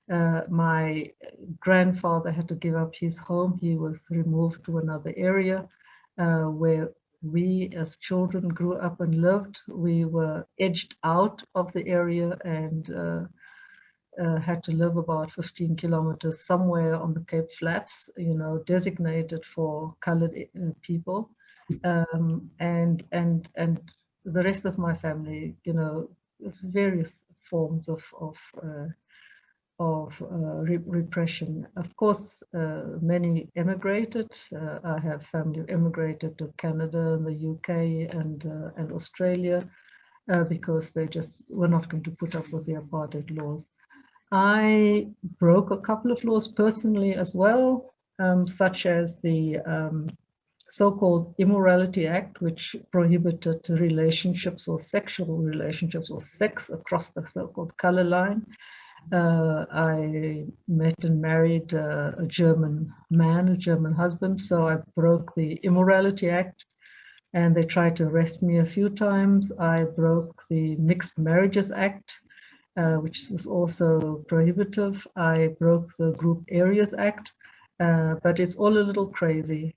My grandfather had to give up his home. He was removed to another area where we as children grew up and lived. We were edged out of the area and had to live about 15 kilometers somewhere on the Cape Flats, you know, designated for colored people. And the rest of my family, you know, various forms of repression. Of course, many emigrated. I have family who emigrated to Canada and the UK and Australia because they just were not going to put up with the apartheid laws. I broke a couple of laws personally as well, such as the so-called Immorality Act, which prohibited relationships or sexual relationships or sex across the so-called color line. I met and married a German man, a German husband, so I broke the Immorality Act, and they tried to arrest me a few times. I broke the Mixed Marriages Act, which was also prohibitive. I broke the Group Areas Act, but it's all a little crazy.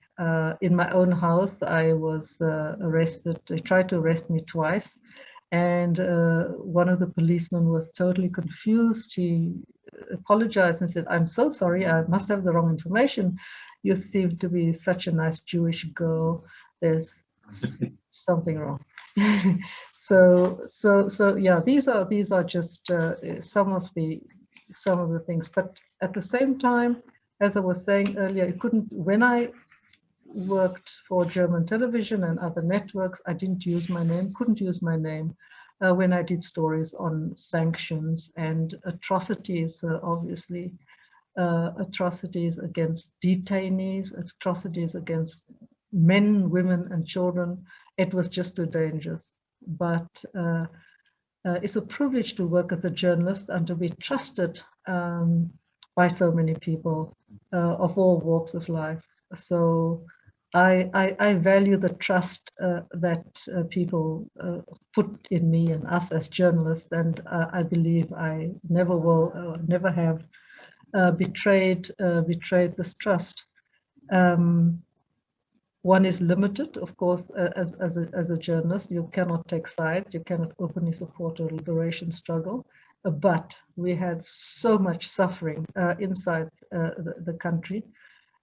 In my own house, I was arrested. They tried to arrest me twice. And one of the policemen was totally confused. He apologized and said, "I'm so sorry, I must have the wrong information. You seem to be such a nice Jewish girl. There's something wrong." So yeah, these are just some of the things. But at the same time, as I was saying earlier, when I worked for German television and other networks, I didn't use my name, couldn't use my name when I did stories on sanctions and atrocities, obviously, atrocities against detainees, atrocities against men, women, and children. It was just too dangerous. But it's a privilege to work as a journalist and to be trusted by so many people of all walks of life. So I value the trust that people put in me and us as journalists, and I believe I never will, never have betrayed this trust. One is limited, of course, as a journalist. You cannot take sides, you cannot openly support a liberation struggle, but we had so much suffering inside the country.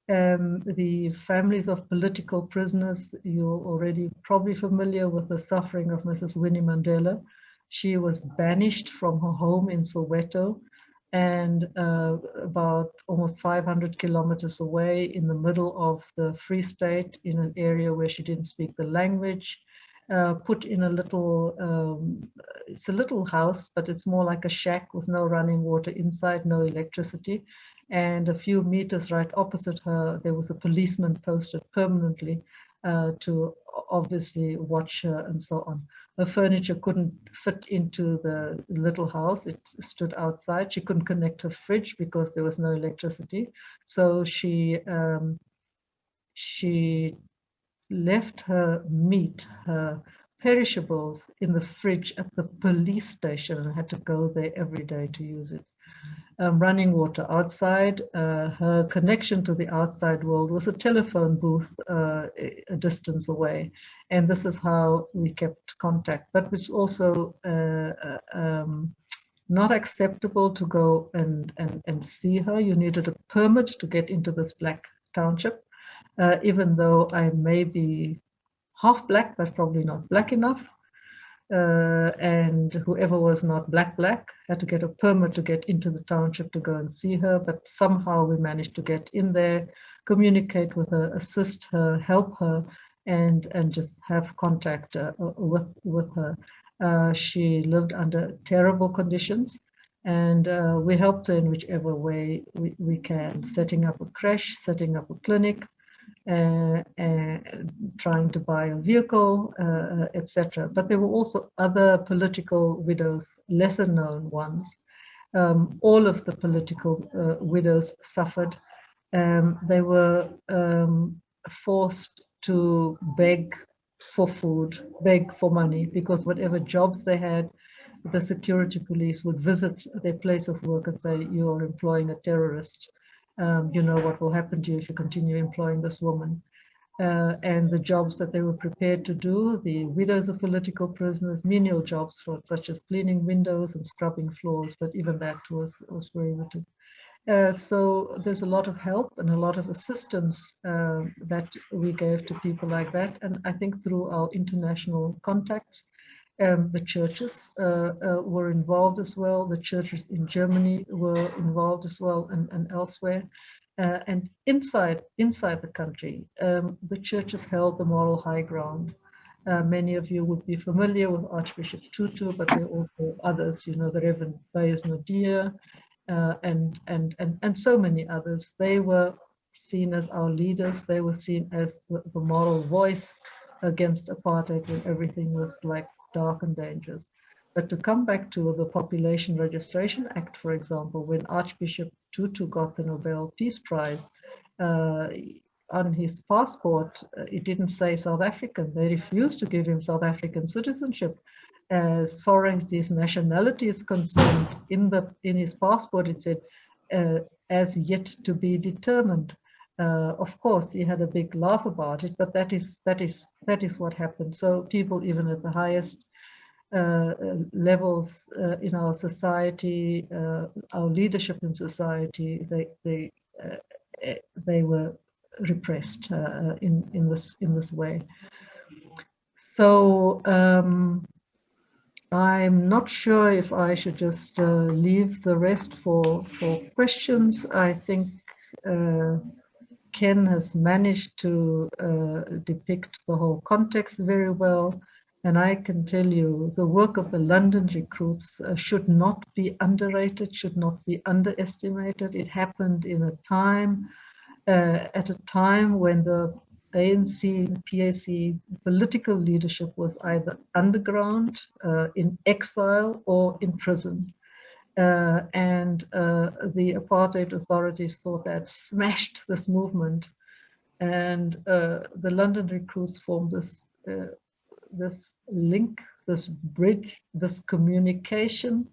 The families of political prisoners, you're already probably familiar with the suffering of Mrs. Winnie Mandela. She was banished from her home in Soweto, and about almost 500 kilometers away in the middle of the Free State, in an area where she didn't speak the language, put in a little, it's a little house, but it's more like a shack with no running water inside, no electricity. And a few meters right opposite her, there was a policeman posted permanently to obviously watch her and so on. Her furniture couldn't fit into the little house. It stood outside. She couldn't connect her fridge because there was no electricity. So she left her meat, her perishables in the fridge at the police station and had to go there every day to use it. Running water outside. Her connection to the outside world was a telephone booth a distance away. And this is how we kept contact, but it's also not acceptable to go and see her. You needed a permit to get into this black township, even though I may be half black, but probably not black enough. And whoever was not black had to get a permit to get into the township to go and see her, but somehow we managed to get in there, communicate with her, assist her, help her, and just have contact with her. She lived under terrible conditions, and we helped her in whichever way we can, setting up a creche, setting up a clinic, trying to buy a vehicle, etc. But there were also other political widows, lesser known ones. All of the political widows suffered. They were forced to beg for food, beg for money, because whatever jobs they had, the security police would visit their place of work and say, "You are employing a terrorist. You know what will happen to you if you continue employing this woman." And the jobs that they were prepared to do, the widows of political prisoners, menial jobs such as cleaning windows and scrubbing floors, but even that was very limited. So there's a lot of help and a lot of assistance that we gave to people like that. And I think through our international contacts, the churches were involved as well. The churches in Germany were involved as well, and elsewhere. And inside the country, the churches held the moral high ground. Many of you would be familiar with Archbishop Tutu, but there are also others, you know, the Reverend Bayes Nadir, and so many others. They were seen as our leaders. They were seen as the moral voice against apartheid when everything was like dark and dangerous. But to come back to the Population Registration Act, for example, when Archbishop Tutu got the Nobel Peace Prize, on his passport, it didn't say South African. They refused to give him South African citizenship. As far as his nationality is concerned, in his passport, it said, as yet to be determined. Of course, he had a big laugh about it, but that is what happened. So people, even at the highest levels in our society, our leadership in society, they were repressed in this way. So I'm not sure if I should just leave the rest for questions. I think Ken has managed to depict the whole context very well. And I can tell you the work of the London recruits should not be underrated, should not be underestimated. It happened in a time, at a time when the ANC, PAC political leadership was either underground, in exile, or in prison. And the apartheid authorities thought that smashed this movement. And the London recruits formed this link, this bridge, this communication,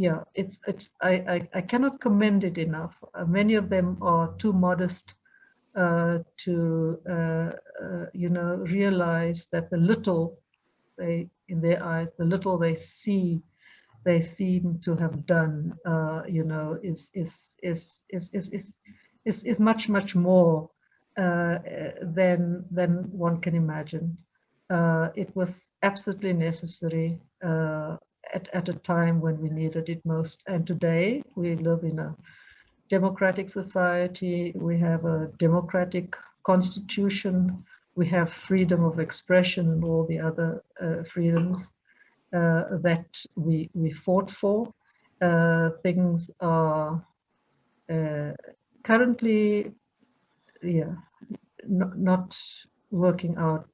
yeah, I cannot commend it enough. Many of them are too modest to you know, realize that the little they, in their eyes, the little they see, they seem to have done, you know, is much more than one can imagine. It was absolutely necessary at a time when we needed it most. And today we live in a democratic society. We have a democratic constitution. We have freedom of expression and all the other freedoms that we fought for. Things are currently, yeah, not working out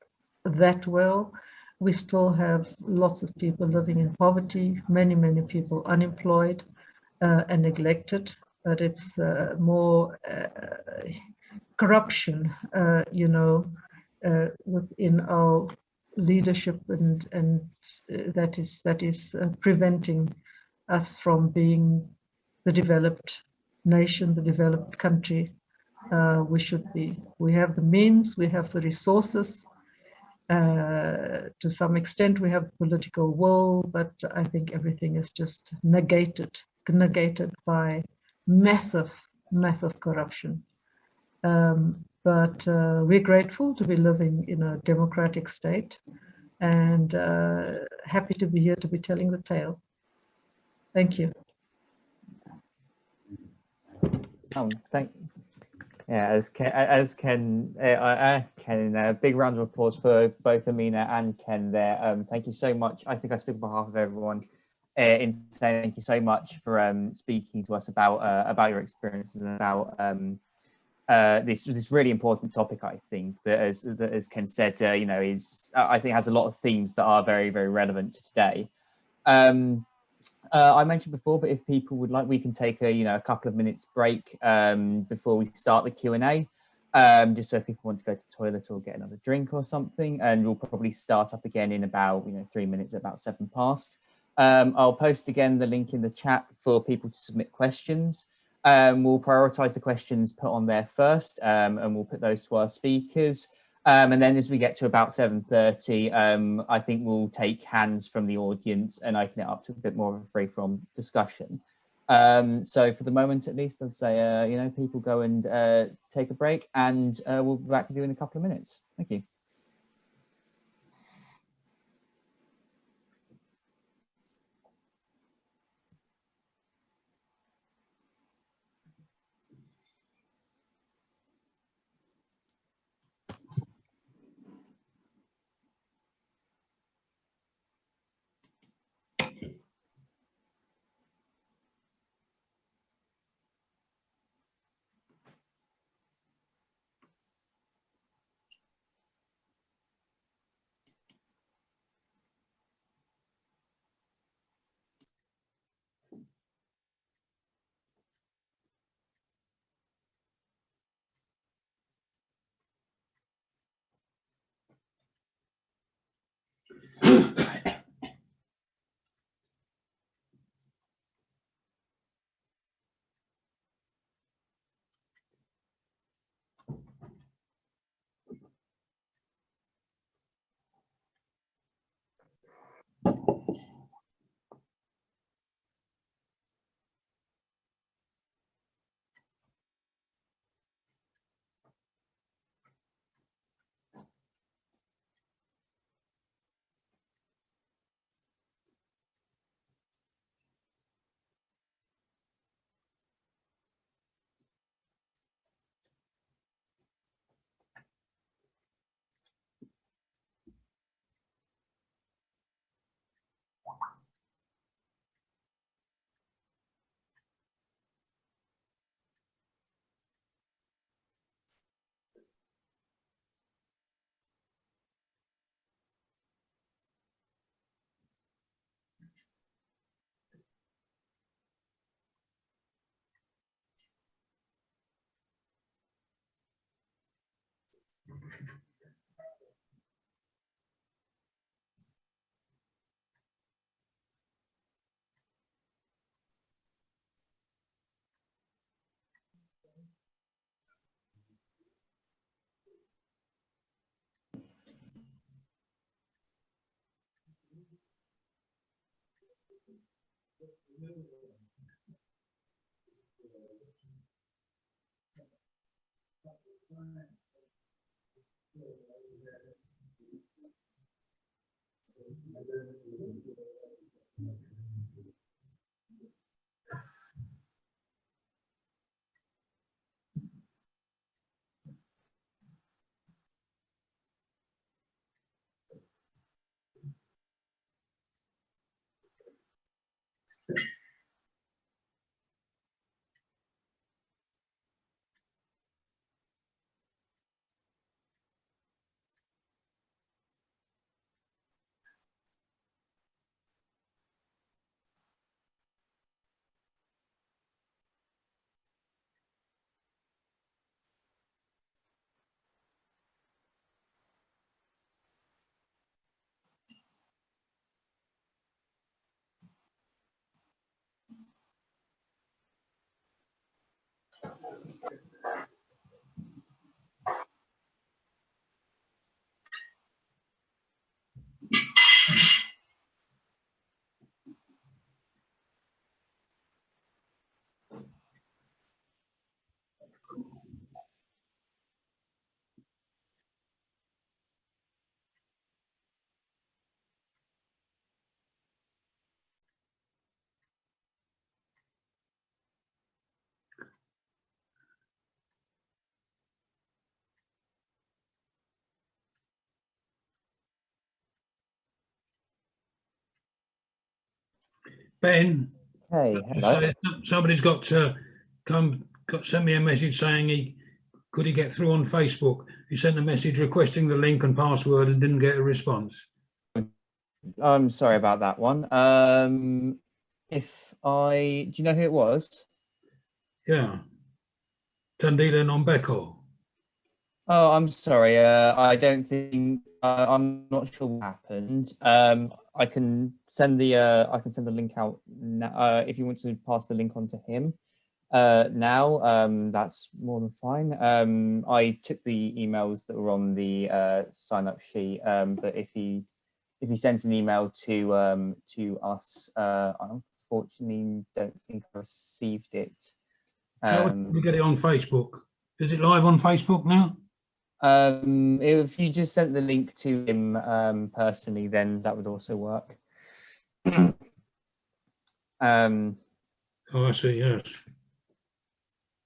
that well. We still have lots of people living in poverty, many people unemployed and neglected, but it's more corruption, you know, within our leadership, and that is preventing us from being the developed nation, the developed country we should be. We have the means, we have the resources. To some extent, we have political will, but I think everything is just negated by massive corruption. But we're grateful to be living in a democratic state, and happy to be here to be telling the tale. Thank you. Ken, big round of applause for both Amina and Ken there. Thank you so much. I think I speak on behalf of everyone in saying thank you so much for speaking to us about your experiences and about this really important topic. I think that as Ken said, you know, I think has a lot of themes that are very relevant to today. I mentioned before, but if people would like, we can take a couple of minutes break before we start the Q&A, just so if people want to go to the toilet or get another drink or something, and we'll probably start up again in about 3 minutes, about 7 past. I'll post again the link in the chat for people to submit questions. We'll prioritize the questions put on there first, and we'll put those to our speakers. And then as we get to about 7:30, I think we'll take hands from the audience and open it up to a bit more of a free-form discussion. So for the moment, at least, I'd say, people go and take a break, and we'll be back with you in a couple of minutes. Thank you. Ben, Hey, hello. so somebody's got to sent me a message saying he get through on Facebook. He sent a message requesting the link and password and didn't get a response. I'm sorry about that one. Do you know who it was? Yeah. Tandile Nombeko. Oh, I'm sorry. I don't think I'm not sure what happened. I can send the link out now, if you want to pass the link on to him now. That's more than fine. I took the emails that were on the sign up sheet, but if he sent an email to us, I unfortunately don't think I received it. How would you get it on Facebook? Is it live on Facebook now? If you just sent the link to him personally, then that would also work. Oh, I see. Yes.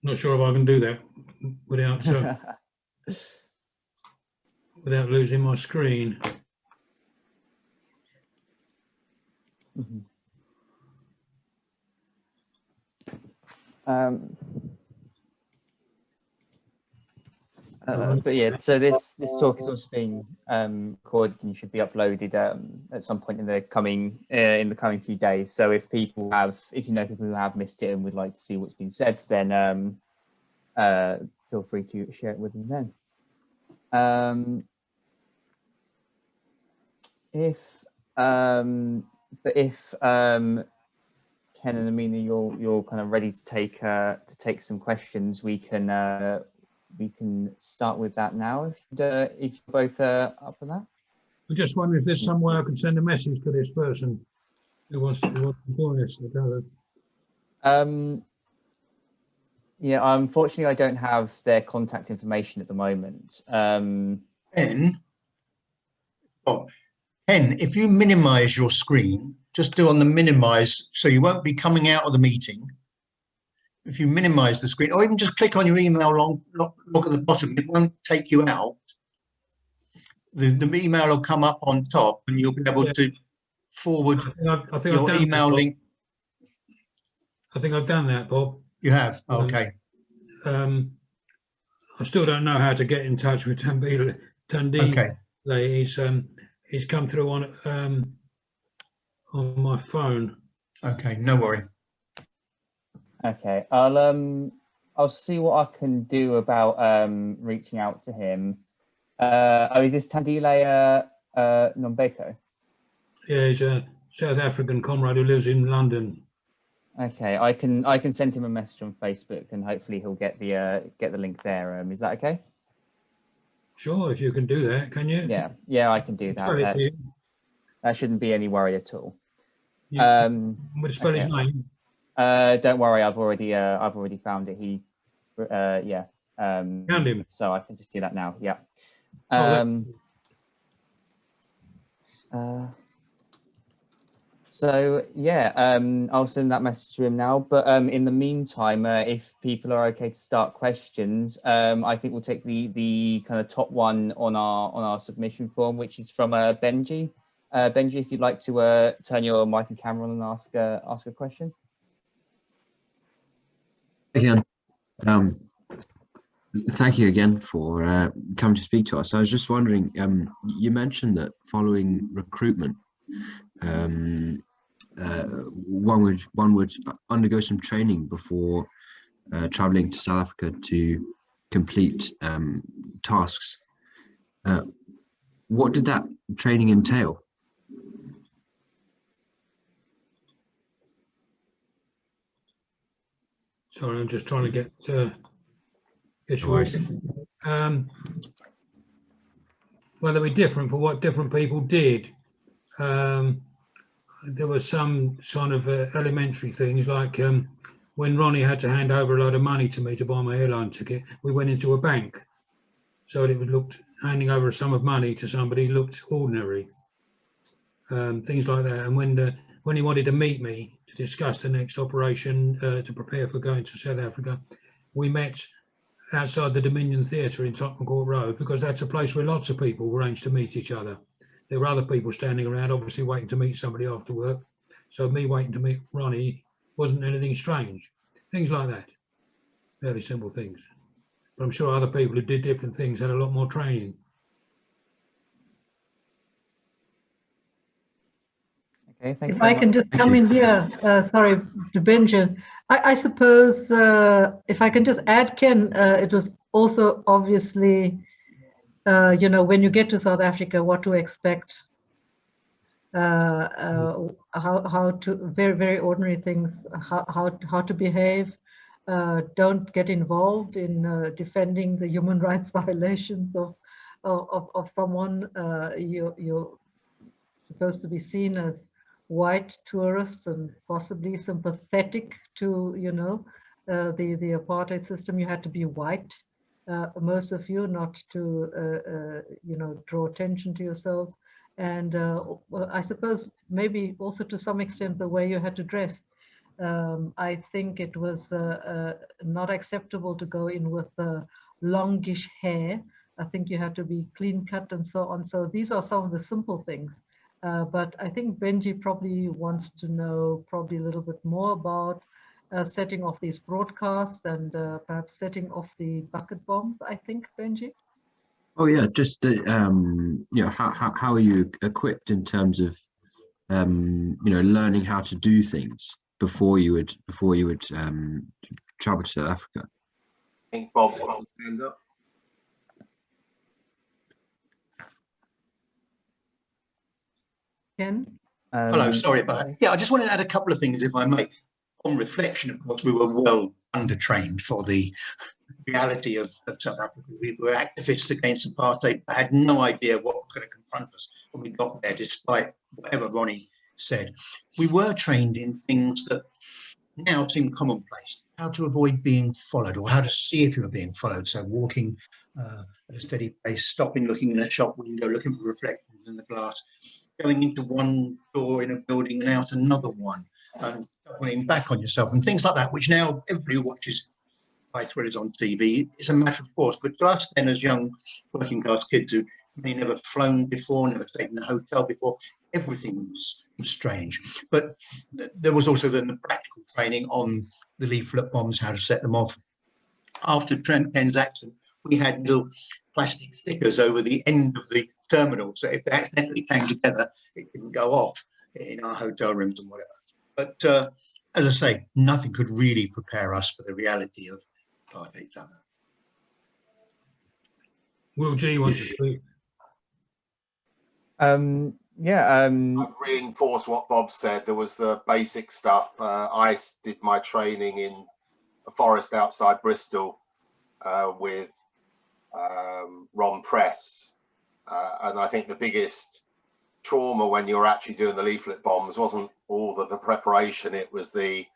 Not sure if I can do that without without losing my screen. But yeah, so this talk is also being recorded and should be uploaded at some point in the coming few days. So if you know people who have missed it and would like to see what's been said, then feel free to share it with them then. If Ken and Amina, you're kind of ready to take some questions, we can start with that now. If you're both up for that. I just wonder if there's some way I can send a message to this person who wants to join us. Yeah, unfortunately, I don't have their contact information at the moment. Ken, if you minimize your screen, just do on the minimize so you won't be coming out of the meeting. If you minimize the screen, or even just click on your email, look at the bottom, it won't take you out. The email will come up on top and you'll be able to forward your email link. I think I've done that, Bob. You have? Okay. I still don't know how to get in touch with Tandile. Okay. He's come through on my phone. Okay, no worry. Okay, I'll see what I can do about reaching out to him. Is this Tandile Nombeko? Yeah, he's a South African comrade who lives in London. Okay, I can send him a message on Facebook and hopefully he'll get the link there. Is that okay? Sure, if you can do that, can you? Yeah, I can do that. That shouldn't be any worry at all. Would you spell his name? Don't worry, I've already found it. He, yeah. Found him. So I can just do that now. Yeah. So yeah, I'll send that message to him now. But in the meantime, if people are okay to start questions, I think we'll take the kind of top one on our submission form, which is from Benji. Benji, if you'd like to turn your mic and camera on and ask a question. Again, thank you again for coming to speak to us. I was just wondering, you mentioned that following recruitment, one would undergo some training before traveling to South Africa to complete tasks. What did that training entail? Sorry, I'm just trying to get well, they were different for what different people did. There were some sort of elementary things, like when Ronnie had to hand over a load of money to me to buy my airline ticket, we went into a bank. So it looked, handing over a sum of money to somebody looked ordinary. Things like that. And when he wanted to meet me to discuss the next operation to prepare for going to South Africa, we met outside the Dominion Theatre in Tottenham Court Road, because that's a place where lots of people arrange to meet each other. There were other people standing around, obviously waiting to meet somebody after work. So me waiting to meet Ronnie wasn't anything strange. Things like that. Fairly simple things. But I'm sure other people who did different things had a lot more training. Okay, thank you. If I can just come in here, sorry, to Benjamin. I suppose if I can just add, Ken, it was also obviously, you know, when you get to South Africa, what to expect, how to, very ordinary things, how to behave. Don't get involved in defending the human rights violations of someone. You're supposed to be seen as white tourists and possibly sympathetic to, you know, the apartheid system. You had to be white, most of you, not to, you know, draw attention to yourselves. And well, I suppose maybe also to some extent the way you had to dress. I think it was not acceptable to go in with longish hair. I think you had to be clean cut and so on. So these are some of the simple things. But I think Benji probably wants to know probably a little bit more about setting off these broadcasts and perhaps setting off the bucket bombs, I think, Benji? Oh yeah, just you know, how are you equipped in terms of you know, learning how to do things before you would travel to South Africa? I think Bob's got his hand up. Ken? Hello, sorry about that. Yeah, I just want to add a couple of things, if I may. On reflection, of course, we were well undertrained for the reality of South Africa. We were activists against apartheid. I had no idea what was going to confront us when we got there, despite whatever Ronnie said. We were trained in things that now seem commonplace. How to avoid being followed, or how to see if you were being followed. So walking at a steady pace, stopping, looking in a shop window, looking for reflections in the glass, going into one door in a building and out another one, and doubling back on yourself and things like that, which now everybody who watches high thrillers on TV, it's a matter of course. But to us then, as young working class kids who may never flown before, never stayed in a hotel before, everything was strange. But there was also then the practical training on the leaflet bombs, how to set them off. After Ken's accident, we had little plastic stickers over the end of the terminal, so if they accidentally came together, it didn't go off in our hotel rooms and whatever. But as I say, nothing could really prepare us for the reality of apartheid. Will G wants to speak. Yeah. I'd reinforce what Bob said. There was the basic stuff. I did my training in a forest outside Bristol with Ron Press. And I think the biggest trauma when you're actually doing the leaflet bombs wasn't all the preparation. It was the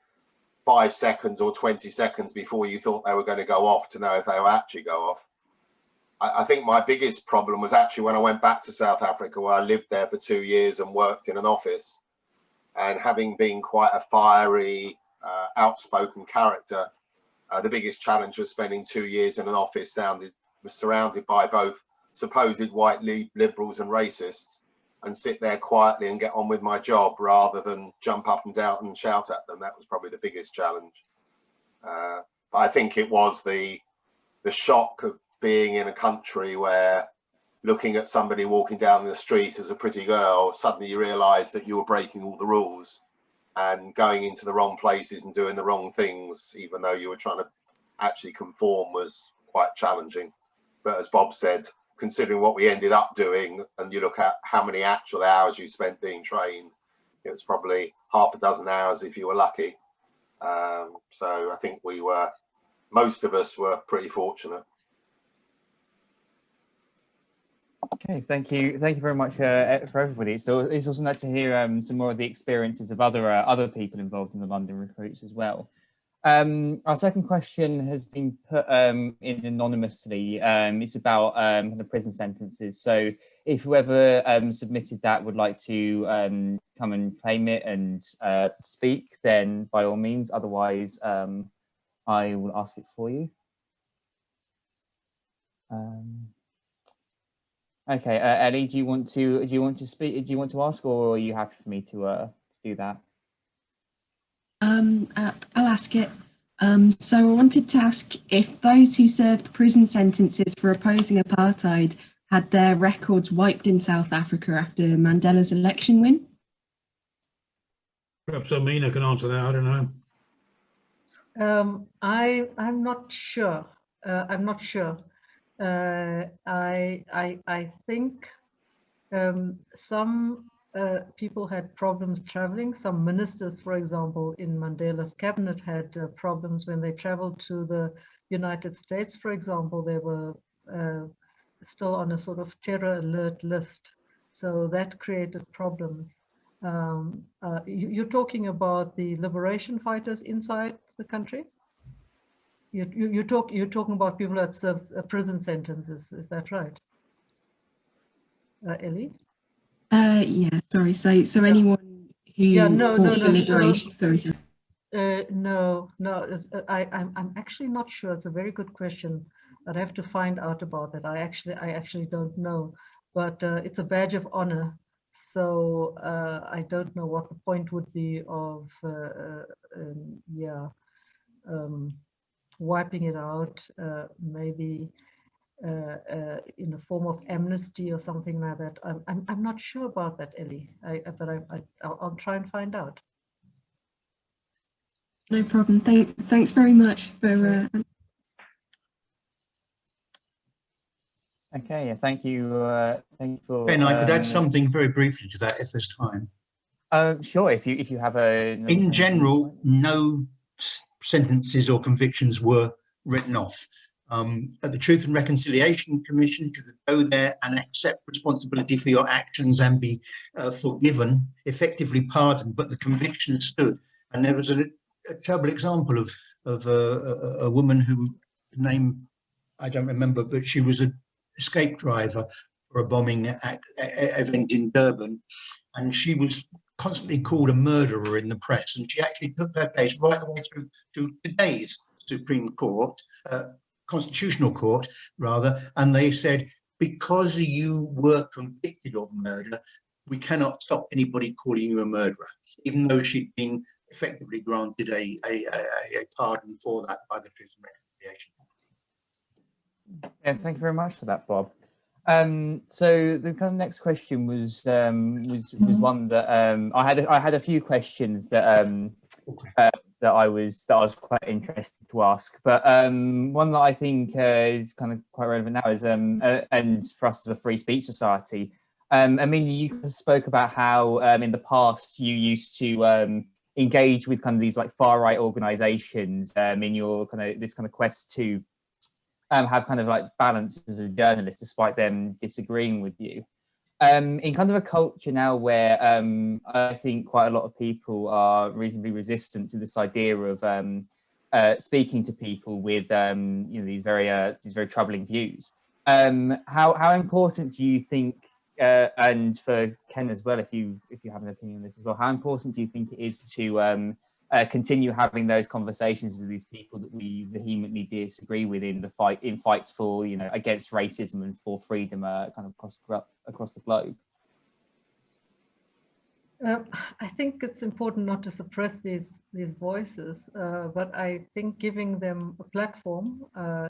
5 seconds or 20 seconds before you thought they were going to go off to know if they will actually go off. I think my biggest problem was actually when I went back to South Africa, where I lived there for 2 years and worked in an office. And having been quite a fiery, outspoken character, the biggest challenge was spending 2 years in an office was surrounded by both supposed white liberals and racists, and sit there quietly and get on with my job rather than jump up and down and shout at them. That was probably the biggest challenge. But I think it was the shock of being in a country where looking at somebody walking down the street as a pretty girl, suddenly you realise that you were breaking all the rules and going into the wrong places and doing the wrong things, even though you were trying to actually conform, was quite challenging. But as Bob said, considering what we ended up doing, and you look at how many actual hours you spent being trained, it was probably half a dozen hours if you were lucky. So I think most of us were pretty fortunate. Okay, thank you very much for everybody. So it's also nice to hear some more of the experiences of other people involved in the London recruits as well. Our second question has been put in anonymously. It's about the prison sentences. So if whoever submitted that would like to come and claim it and speak, then by all means. Otherwise, I will ask it for you. Okay, Ellie, do you want to speak? Do you want to ask, or are you happy for me to do that? I'll ask it. So I wanted to ask if those who served prison sentences for opposing apartheid had their records wiped in South Africa after Mandela's election win. Perhaps Amina can answer that. I don't know. I'm not sure. I'm not sure. I think some people had problems traveling. Some ministers, for example, in Mandela's cabinet had problems when they traveled to the United States, for example. They were still on a sort of terror alert list. So that created problems. You're talking about the liberation fighters inside the country? You're talking about people that serve prison sentences, is that right? Ellie? Yeah, sorry. So anyone who fought for liberation. Sorry. No. I'm actually not sure. It's a very good question. I'd have to find out about that. I actually don't know, but it's a badge of honor. So I don't know what the point would be of wiping it out, maybe in a form of amnesty or something like that. I'm not sure about that, Ellie, but I'll try and find out. No problem. Thanks very much for. Okay, yeah, thank you for. Ben, I could add something very briefly to that if there's time. Sure, if you have a. In general, no sentences or convictions were written off. At the Truth and Reconciliation Commission, you could go there and accept responsibility for your actions and be forgiven, effectively pardoned, but the conviction stood. And there was a terrible example of a woman who, name I don't remember, but she was an escape driver for a bombing event in Durban, and she was constantly called a murderer in the press, and she actually took her case right the way through to today's Supreme Court, Constitutional Court rather, and they said, because you were convicted of murder, we cannot stop anybody calling you a murderer, even though she'd been effectively granted a pardon for that by the Truth and Reconciliation. Yeah, thank you very much for that, Bob. So the kind of next question was one that I had a few questions that that I was quite interested to ask, but one that I think is kind of quite relevant now is and for us as a free speech society. I mean, you spoke about how in the past you used to engage with kind of these like far right organisations in your this quest to have kind of like balance as a journalist, despite them disagreeing with you. In kind of a culture now where I think quite a lot of people are reasonably resistant to this idea of speaking to people with you know, these very troubling views. How important do you think, and for Ken as well, if you have an opinion on this as well, how important do you think it is to continue having those conversations with these people that we vehemently disagree with in fights for, you know, against racism and for freedom, kind of across the globe? I think it's important not to suppress these voices, but I think giving them a platform,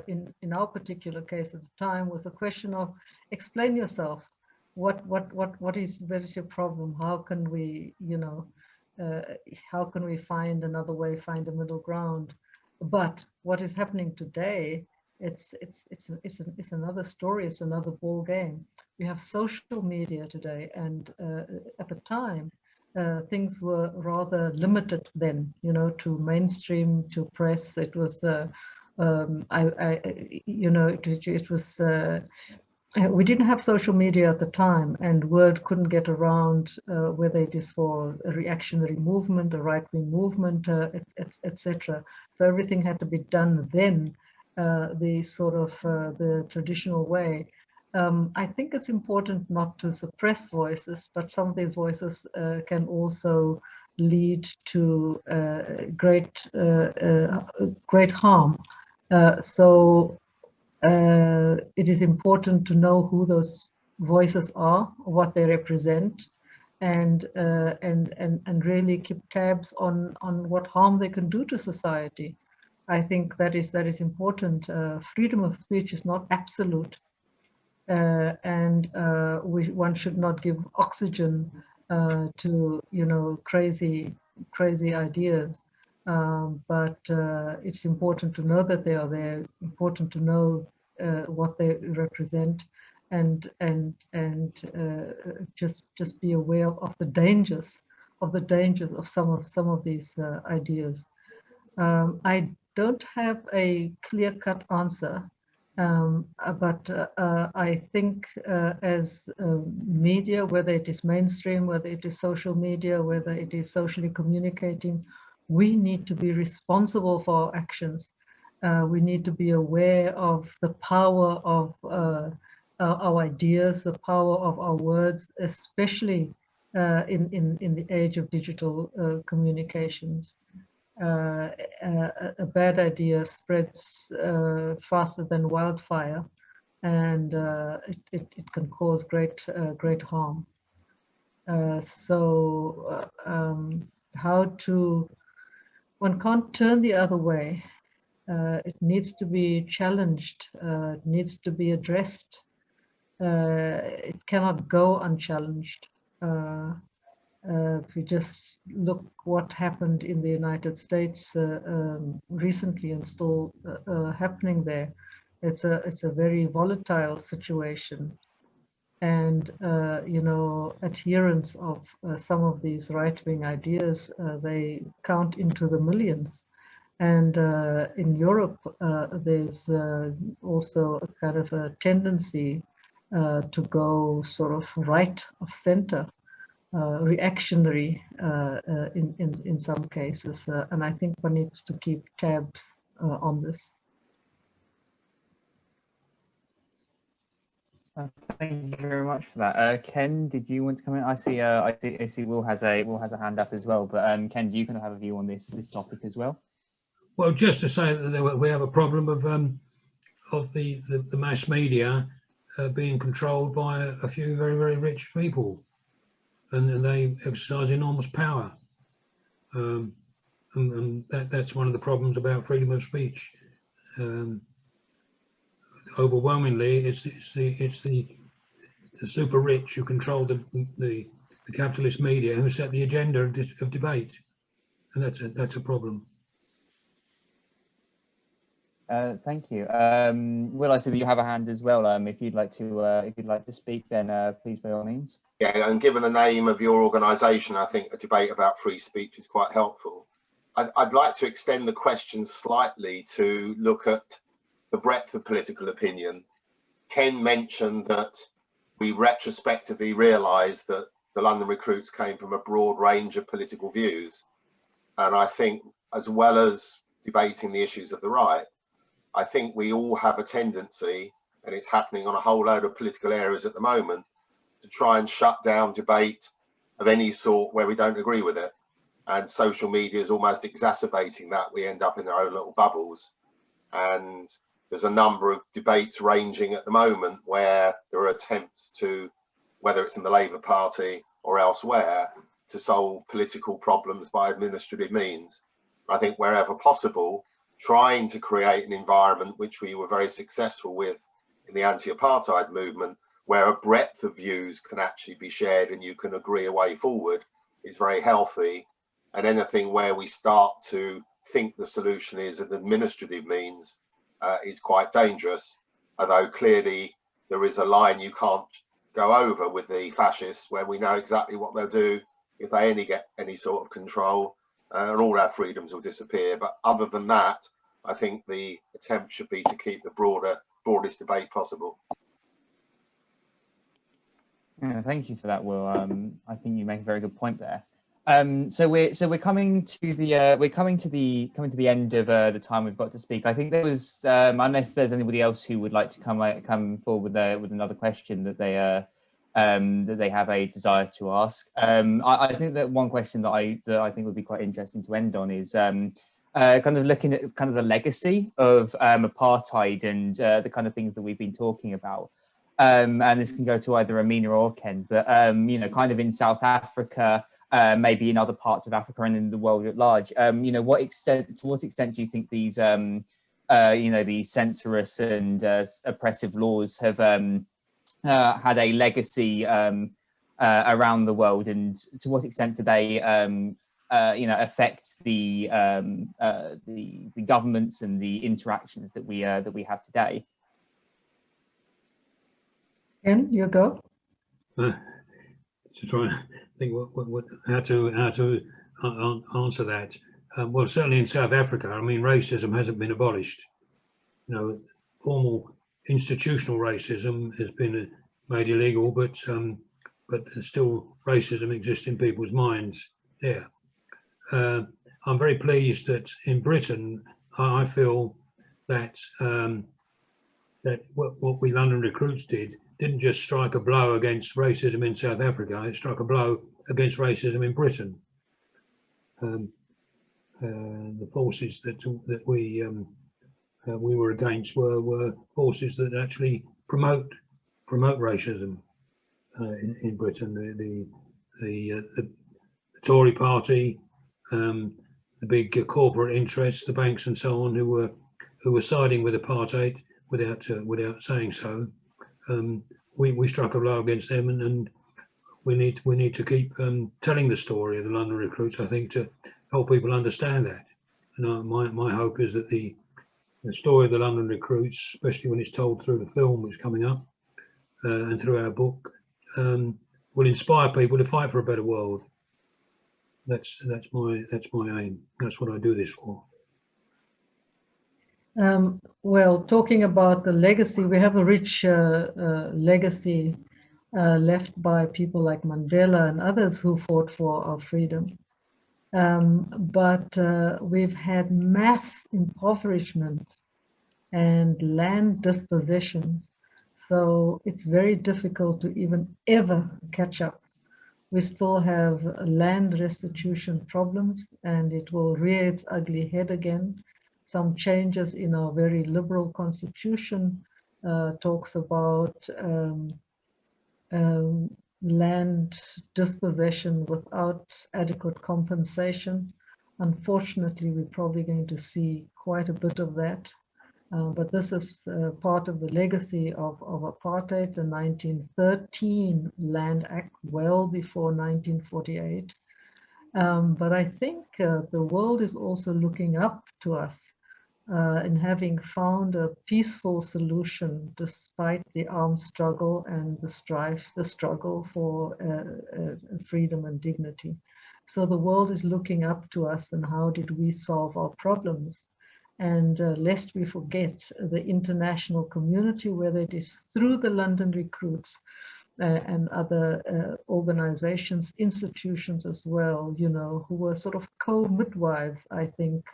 in our particular case at the time, was a question of explain yourself. What is your problem? How can we, you know, how can we find another way, find a middle ground? But what is happening today, it's another story. It's another ball game. We have social media today, and at the time, things were rather limited then, you know, to mainstream, to press. It was, you know, it was. We didn't have social media at the time, and word couldn't get around, whether it is for a reactionary movement, a right-wing movement, etc. So everything had to be done then, the sort of the traditional way. I think it's important not to suppress voices, but some of these voices can also lead to great harm. So it is important to know who those voices are, what they represent, and really keep tabs on what harm they can do to society. I think that is important. Freedom of speech is not absolute, and one should not give oxygen to, you know, crazy ideas. But it's important to know that they are there. Important to know what they represent, and just be aware of the dangers of some of these ideas. I don't have a clear-cut answer, but I think as media, whether it is mainstream, whether it is social media, whether it is socially communicating, we need to be responsible for our actions. We need to be aware of the power of our ideas, the power of our words, especially in the age of digital communications. A bad idea spreads faster than wildfire, and it can cause great harm. So one can't turn the other way. It needs to be challenged. It needs to be addressed. It cannot go unchallenged. If you just look what happened in the United States recently and still happening there, it's a very volatile situation, and you know, adherents of some of these right-wing ideas, they count into the millions. And in Europe, there's also a kind of a tendency to go sort of right of center, reactionary in some cases, and I think one needs to keep tabs on this. Thank you very much for that. Ken, did you want to comment? I see Will has a hand up as well, but Ken, do you kind of have a view on this topic as well? Well, just to say that we have a problem of the mass media being controlled by a few very, very rich people, and they exercise enormous power, and that's one of the problems about freedom of speech. Overwhelmingly, it's the super rich who control the capitalist media, who set the agenda of debate, and that's a problem. Thank you. Will, I see that you have a hand as well. If you'd like to speak, then please, by all means. Yeah, and given the name of your organisation, I think a debate about free speech is quite helpful. I'd like to extend the question slightly to look at the breadth of political opinion. Ken mentioned that we retrospectively realised that the London recruits came from a broad range of political views. And I think, as well as debating the issues of the right, I think we all have a tendency, and it's happening on a whole load of political areas at the moment, to try and shut down debate of any sort where we don't agree with it. And social media is almost exacerbating that. We end up in our own little bubbles. And there's a number of debates ranging at the moment where there are attempts to, whether it's in the Labour Party or elsewhere, to solve political problems by administrative means. I think wherever possible, trying to create an environment which we were very successful with in the anti-apartheid movement, where a breadth of views can actually be shared and you can agree a way forward, is very healthy. And anything where we start to think the solution is an administrative means is quite dangerous, although clearly there is a line you can't go over with the fascists, where we know exactly what they'll do if they only get any sort of control, and all our freedoms will disappear. But other than that, I think the attempt should be to keep the broadest debate possible. Yeah, thank you for that, Will. I think you make a very good point there. So we're coming to the end of the time we've got to speak. I think there was, unless there's anybody else who would like to come forward with another question that they have a desire to ask. I think that one question that I think would be quite interesting to end on is kind of looking at kind of the legacy of apartheid and the kind of things that we've been talking about. And this can go to either Amina or Ken, but you know, kind of in South Africa, maybe in other parts of Africa and in the world at large. You know, to what extent do you think these you know, these censorious and oppressive laws have had a legacy around the world, and to what extent do they you know, affect the governments and the interactions that we have today? Ken, you go. To try and think how to answer that. Well, certainly in South Africa, I mean, racism hasn't been abolished. You know, formal institutional racism has been made illegal, but still racism exists in people's minds there. I'm very pleased that in Britain, I feel that that what we London recruits didn't just strike a blow against racism in South Africa, it struck a blow against racism in Britain. The forces that we were against were forces that actually promote racism in Britain. The Tory party, the big corporate interests, the banks and so on, who were siding with apartheid without saying so. We struck a blow against them, and we need to keep telling the story of the London recruits, I think, to help people understand that. And my hope is that the story of the London recruits, especially when it's told through the film which is coming up and through our book, will inspire people to fight for a better world. That's my aim. That's what I do this for. Well, talking about the legacy, we have a rich legacy left by people like Mandela and others who fought for our freedom. But we've had mass impoverishment and land dispossession. So it's very difficult to even ever catch up. We still have land restitution problems, and it will rear its ugly head again. Some changes in our very liberal constitution talks about land dispossession without adequate compensation. Unfortunately, we're probably going to see quite a bit of that. But this is part of the legacy of apartheid, the 1913 Land Act, well before 1948. But I think the world is also looking up to us in having found a peaceful solution despite the armed struggle and the strife, the struggle for freedom and dignity. So the world is looking up to us, and how did we solve our problems? And lest we forget, the international community, whether it is through the London recruits and other organizations, institutions as well, you know, who were sort of co-midwives, I think,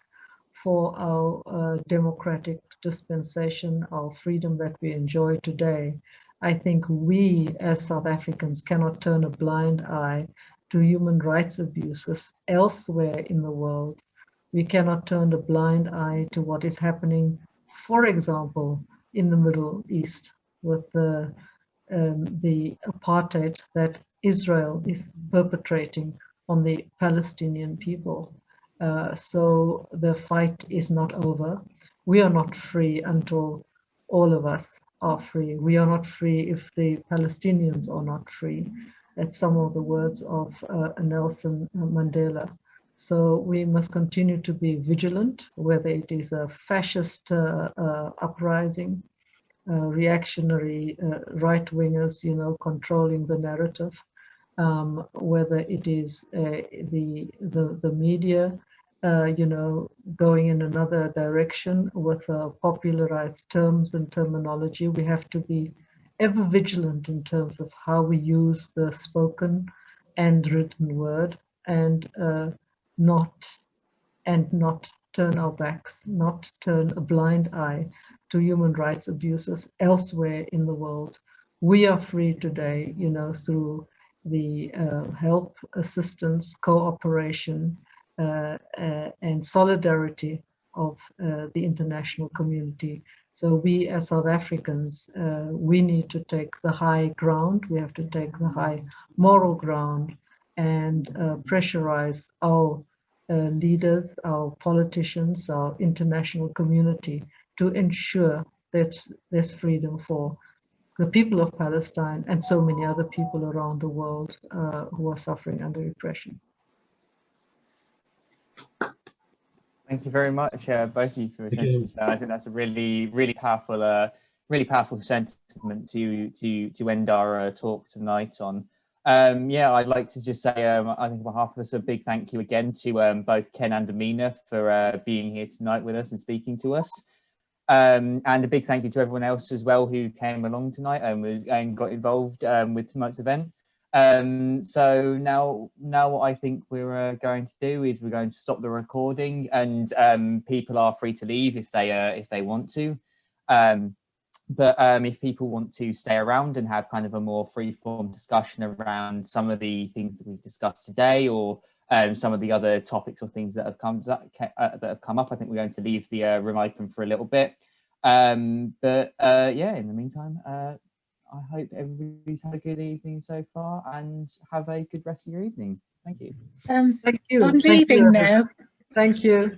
for our democratic dispensation, our freedom that we enjoy today. I think we as South Africans cannot turn a blind eye to human rights abuses elsewhere in the world. We cannot turn a blind eye to what is happening, for example, in the Middle East with the apartheid that Israel is perpetrating on the Palestinian people. So the fight is not over. We are not free until all of us are free. We are not free if the Palestinians are not free. That's some of the words of Nelson Mandela. So we must continue to be vigilant, whether it is a fascist uprising, reactionary right-wingers, you know, controlling the narrative, whether it is the media, you know, going in another direction with popularized terms and terminology. We have to be ever vigilant in terms of how we use the spoken and written word, and not turn our backs, not turn a blind eye to human rights abuses elsewhere in the world. We are free today, you know, through the help, assistance, cooperation, and solidarity of the international community. So we as South Africans, we need to take the high ground. We have to take the high moral ground and pressurize our leaders, our politicians, our international community to ensure that there's freedom for the people of Palestine and so many other people around the world who are suffering under repression. Thank you very much, both of you, for essentially that. I think that's a really powerful sentiment to end our talk tonight on. Yeah, I'd like to just say, I think on behalf of us, a big thank you again to both Ken and Amina for being here tonight with us and speaking to us. And a big thank you to everyone else as well who came along tonight and got involved with tonight's event. So now what I think we're going to do is we're going to stop the recording, and people are free to leave if they want to. But if people want to stay around and have kind of a more free-form discussion around some of the things that we've discussed today, or some of the other topics or things that have come up, I think we're going to leave the room open for a little bit. Yeah, in the meantime, I hope everybody's had a good evening so far, and have a good rest of your evening. Thank you. Thank you. I'm leaving now. Thank you.